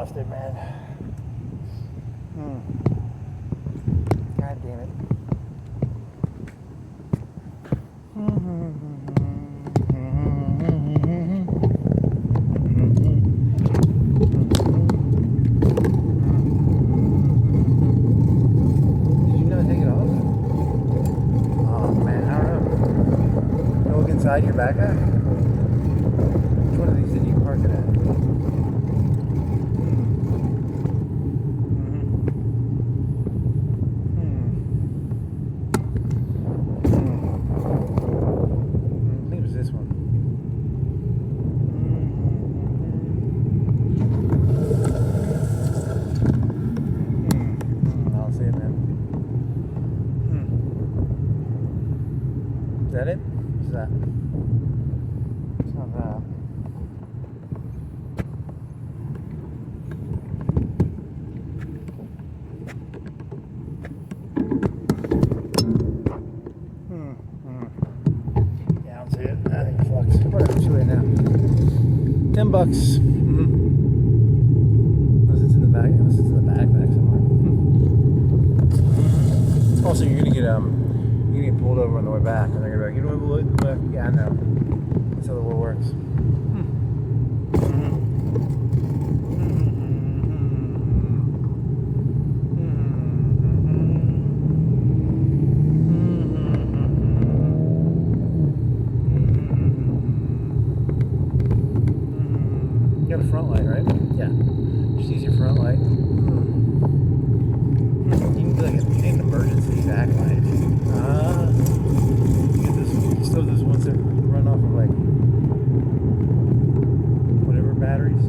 lost it, man. God damn it. Did you not take it off? Oh man, I don't know. Look inside your backpack? Which one of these did you park it at? I think it was this one. What's that? It's not that. Yeah, I'll see it. I think it fucks. Whatever, it's right now. $10. Unless it's in the bag. Unless it's in the backpack somewhere. Also, you're gonna get pulled over on the way back, and they're gonna be like, "You don't have a light in the back." Yeah, I know. That's how the world works. You got a front light, right? Yeah. Just use your front light. You need like you need an emergency back light. You still have those ones that run off of like whatever batteries.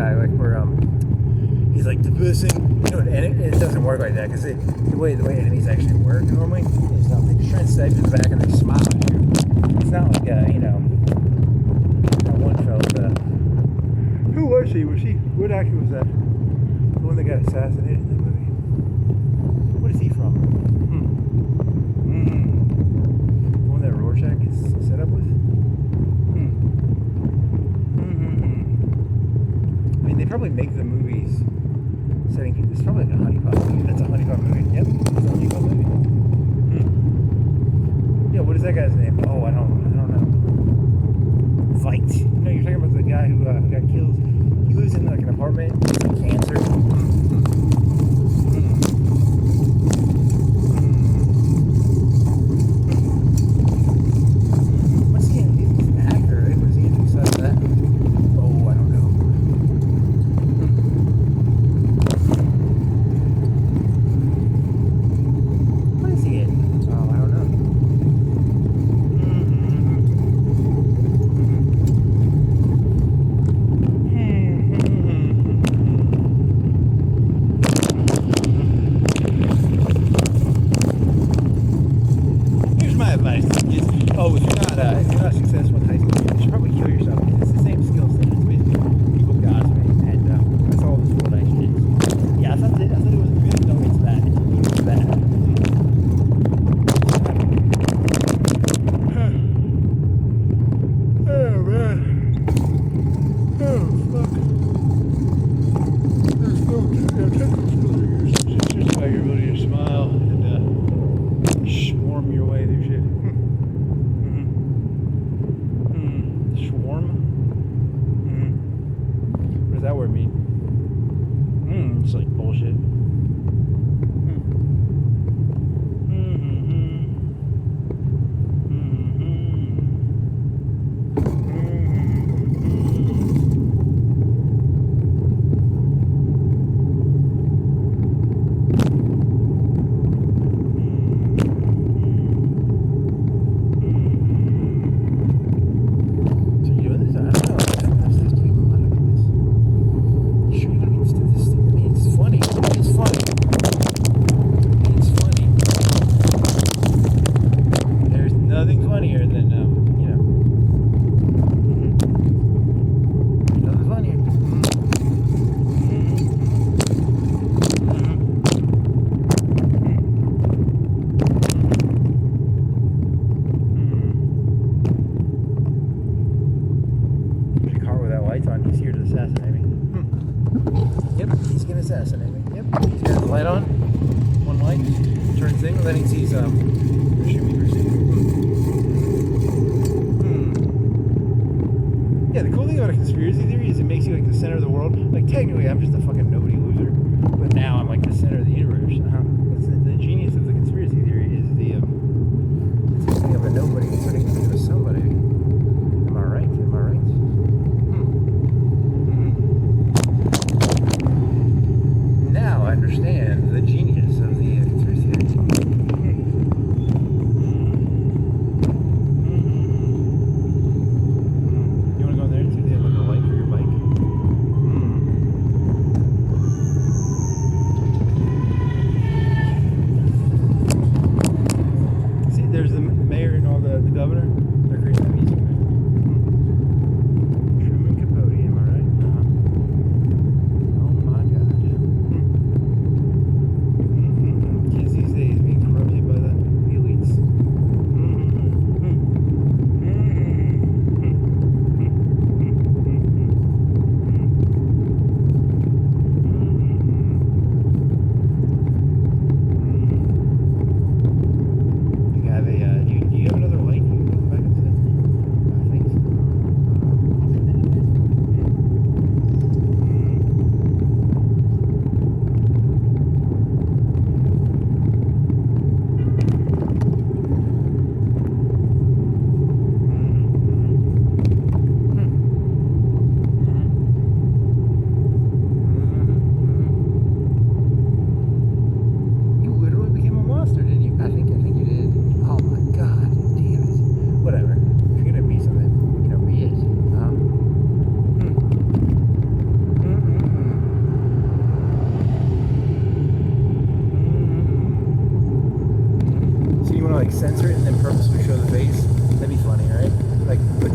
guy, like where he's like the best thing, you know, and it doesn't work like that because the way enemies actually work normally is they just try and stab you in the back and they smile at you. It's not like you know, that one fella. Who was she? What actor was that? The one that got assassinated in the movie. What is he from? The one that Rorschach is set up with. I mean, they probably make the movies setting. It's probably like a Honey Pot movie. That's a Honey Pot movie. Yep, it's a Honey Pot movie. Yeah, what is that guy's name? Oh, I don't know. Fight. No, you're talking about the guy who got killed. He lives in like an apartment. He's like cancer. What's he in? He's an actor, right? What is he in besides that? Oh, I don't know. What is he in? Oh, I don't know. Here's my advice. If you're not successful in high school, you should probably kill yourself. It's the same skill set. It's basically people gossiping, and that's all this world actually is. Yeah, I thought it was good. No, it's bad. It's bad. Oh man. Oh fuck. There's no technical skills are yours. It's just about your ability to smile and swarm your way through shit. Swarm? What does that word mean? It's like bullshit. Yeah, the cool thing about a conspiracy theory is it makes you like the center of the world. Like technically, I'm just a fucking nobody loser, but now I'm like the center of the universe. That's the genius of the conspiracy theory is it's this thing of a nobody turning into a somebody. Am I right? Am I right? Now I understand the genius of the conspiracy theory. You want to go there and see if they have like a light for your bike?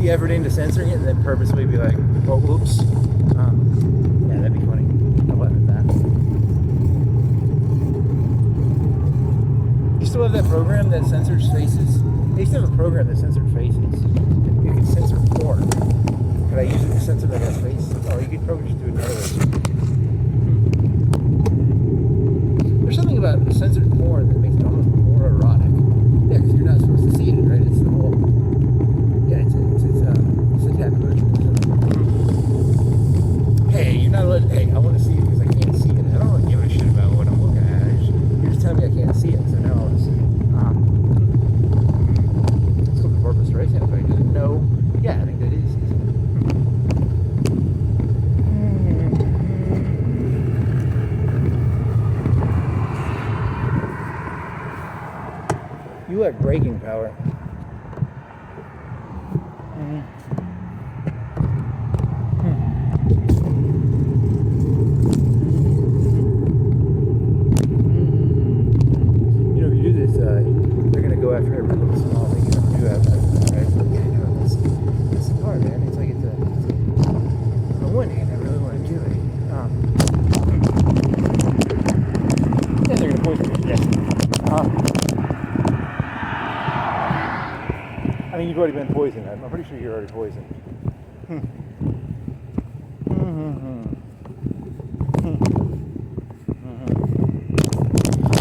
the effort into censoring it and then purposely be like, oh, oops. Yeah, that'd be funny. I'll laugh at that. You still have that program that censors faces? I used to have a program that censored faces. You could censor porn. Could I use it to censor that guy's face? Oh, you could probably just do it another way. There's something about censored porn that makes it almost more erotic. Yeah, because you're not supposed to see it, right? It's the whole... Yeah, it's a taboo. Hey, you're not allowed... Hey, I want to see it because I can't see it. I don't really give a shit about what I'm looking at. You're just telling me I can't see it, so now I want to see it. Let's go to Corpus Christi. If I didn't know... Yeah, I think that is. You have braking power. You know, if you do this, they're going to go after every little small thing you have to do after that, right? Yeah, I know, that's the part, man. It's like, on the one hand, I really want to do it. Yeah, they're going to poison you. Yes. I mean, you've already been poisoned. I'm pretty sure you're already poisoned.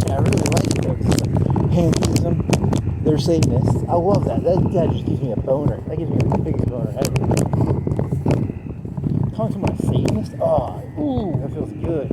Yeah, I really like books like Pantheism. They're Satanists. I love that. That just gives me a boner. That gives me the biggest boner ever. Calling someone a Satanist? Oh, ooh, that feels good.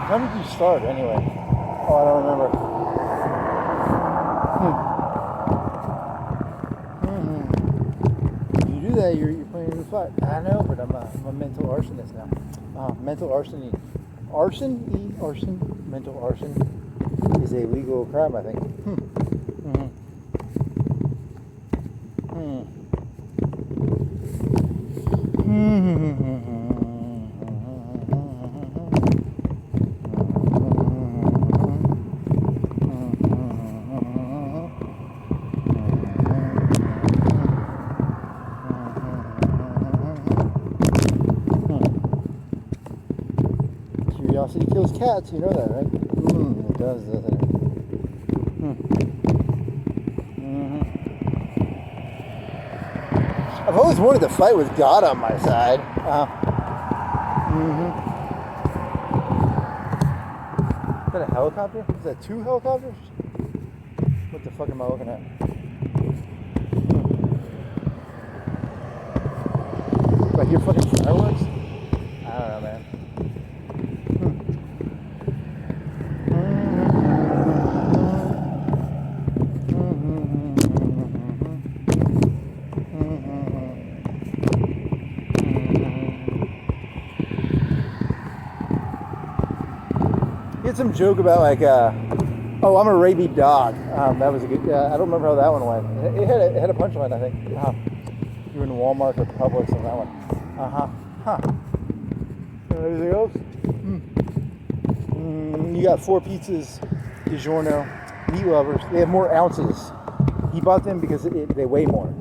How did you start anyway? Oh, I don't remember. If you do that, you're playing in the fight. I know, but I'm a mental arsonist now. Mental arson. Mental arson is a legal crime, I think. Curiosity kills cats, you know that, right? It does, doesn't it? I've always wanted to fight with God on my side. Is that a helicopter? Is that 2 helicopters? What the fuck am I looking at? Do I hear fucking fireworks? I don't know, man. He had some joke about like, oh, I'm a rabid dog. That was a good. I don't remember how that one went. It had a punchline, I think. You were in Walmart or Publix on that one. Anything else? You got 4 pizzas, DiGiorno, meat lovers. They have more ounces. He bought them because they weigh more.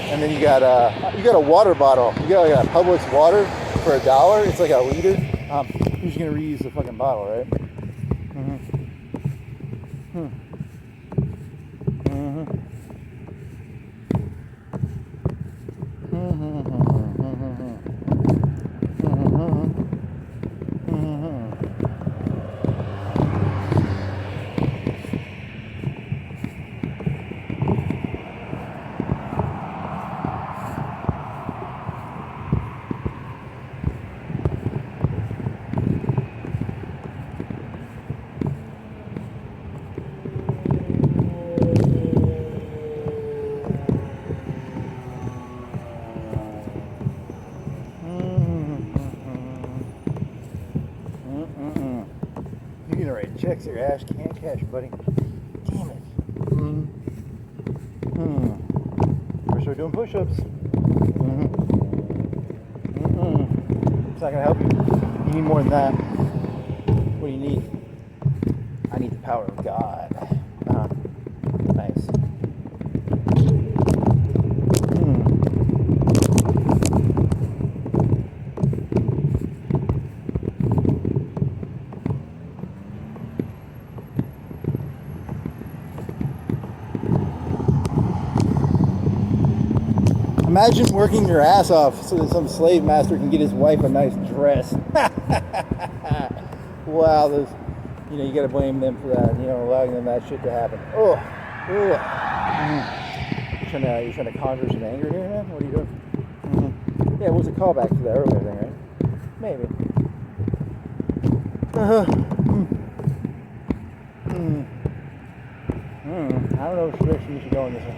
And then you got a water bottle. You got like a Publix water for $1. It's like a liter. Who's gonna reuse the fucking bottle, right? You're gonna write checks your ass can't cash, buddy. Damn it. First we're doing push-ups. It's not gonna help you. You need more than that. What do you need? I need the power of God. Nice. Imagine working your ass off so that some slave master can get his wife a nice dress. Wow, those, you gotta blame them for that, allowing them that shit to happen. You're trying to conjure some anger here, man? What are you doing? Yeah, it was a callback to that earlier thing, right? Maybe. I don't know which direction you should go in this one.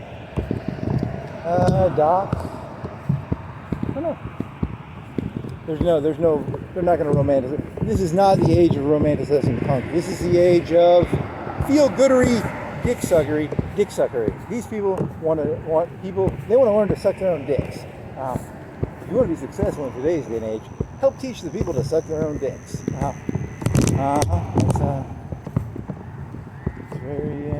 Doc. I don't know. They're not going to romanticize. This is not the age of romanticizing punk. This is the age of feel-goodery, dick suckery. These people they want to learn to suck their own dicks. If you want to be successful in today's day and age, help teach the people to suck their own dicks. It's very,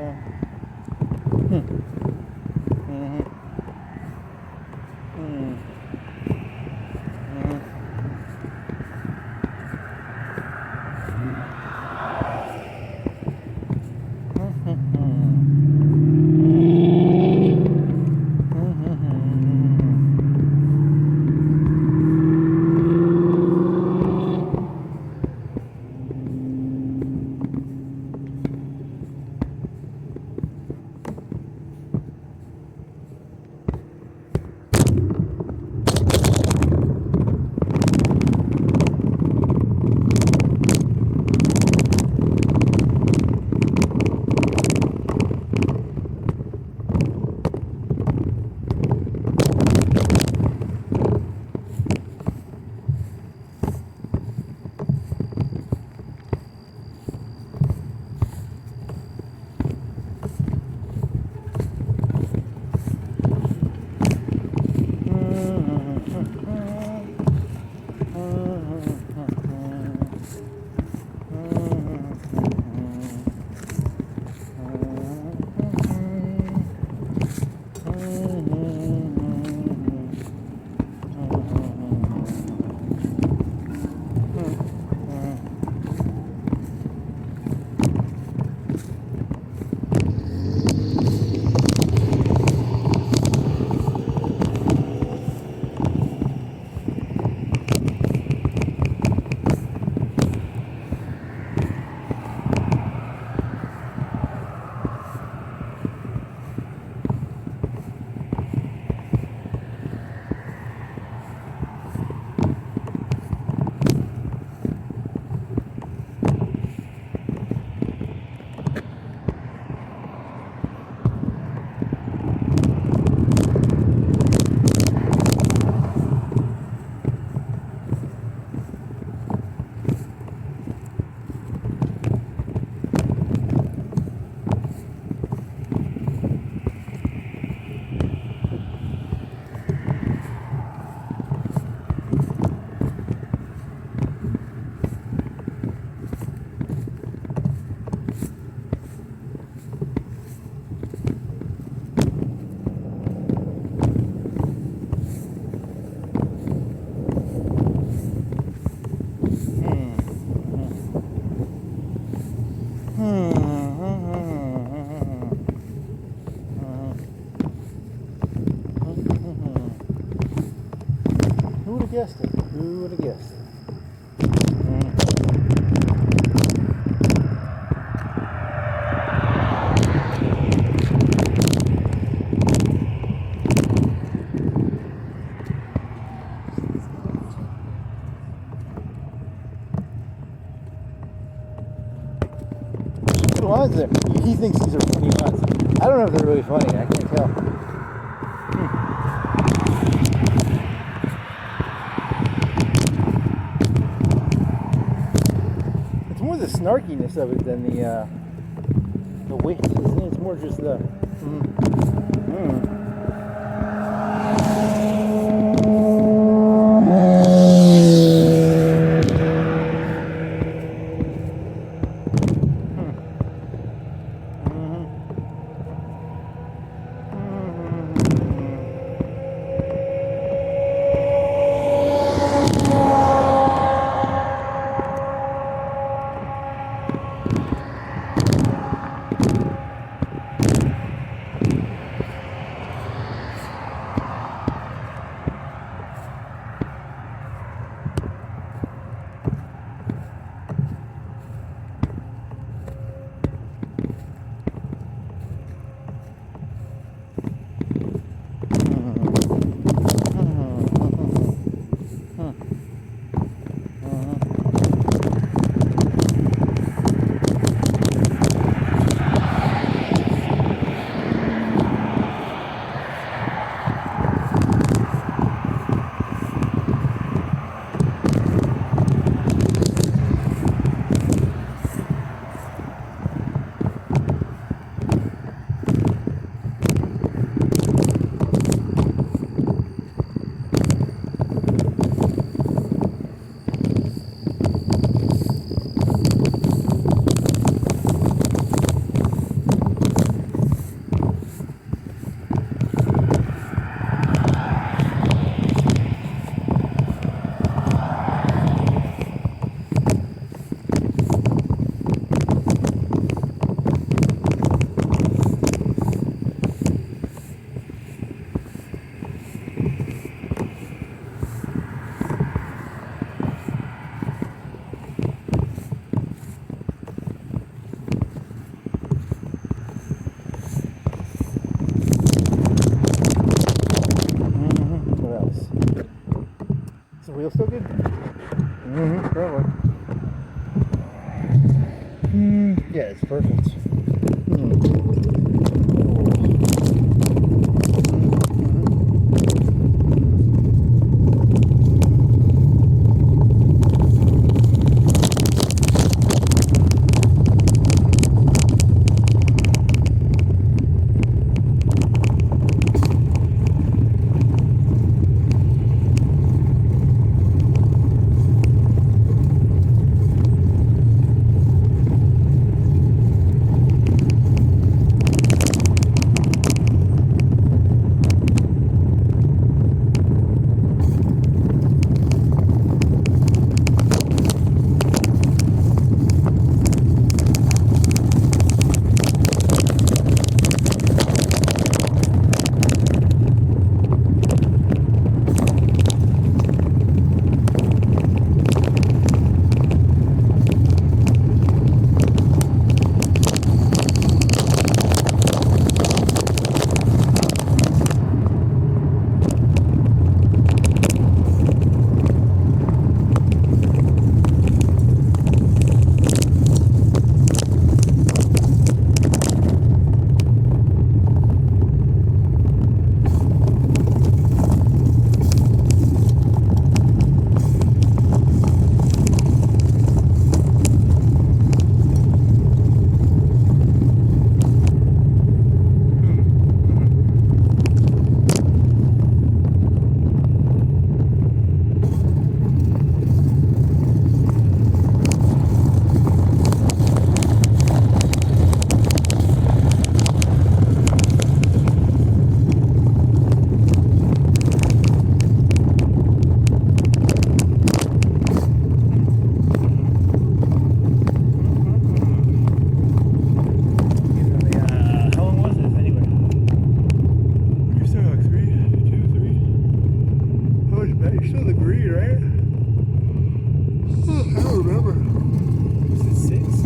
Who would have guessed it? Who would have guessed it? Good lines there. He thinks these are funny lines. I don't know if they're really funny. I can't tell. It's more the snarkiness of it than the wit, isn't it? It's more just the. Wheel still good? Probably. Yeah, it's perfect. degree, right? I don't remember. Was it 6?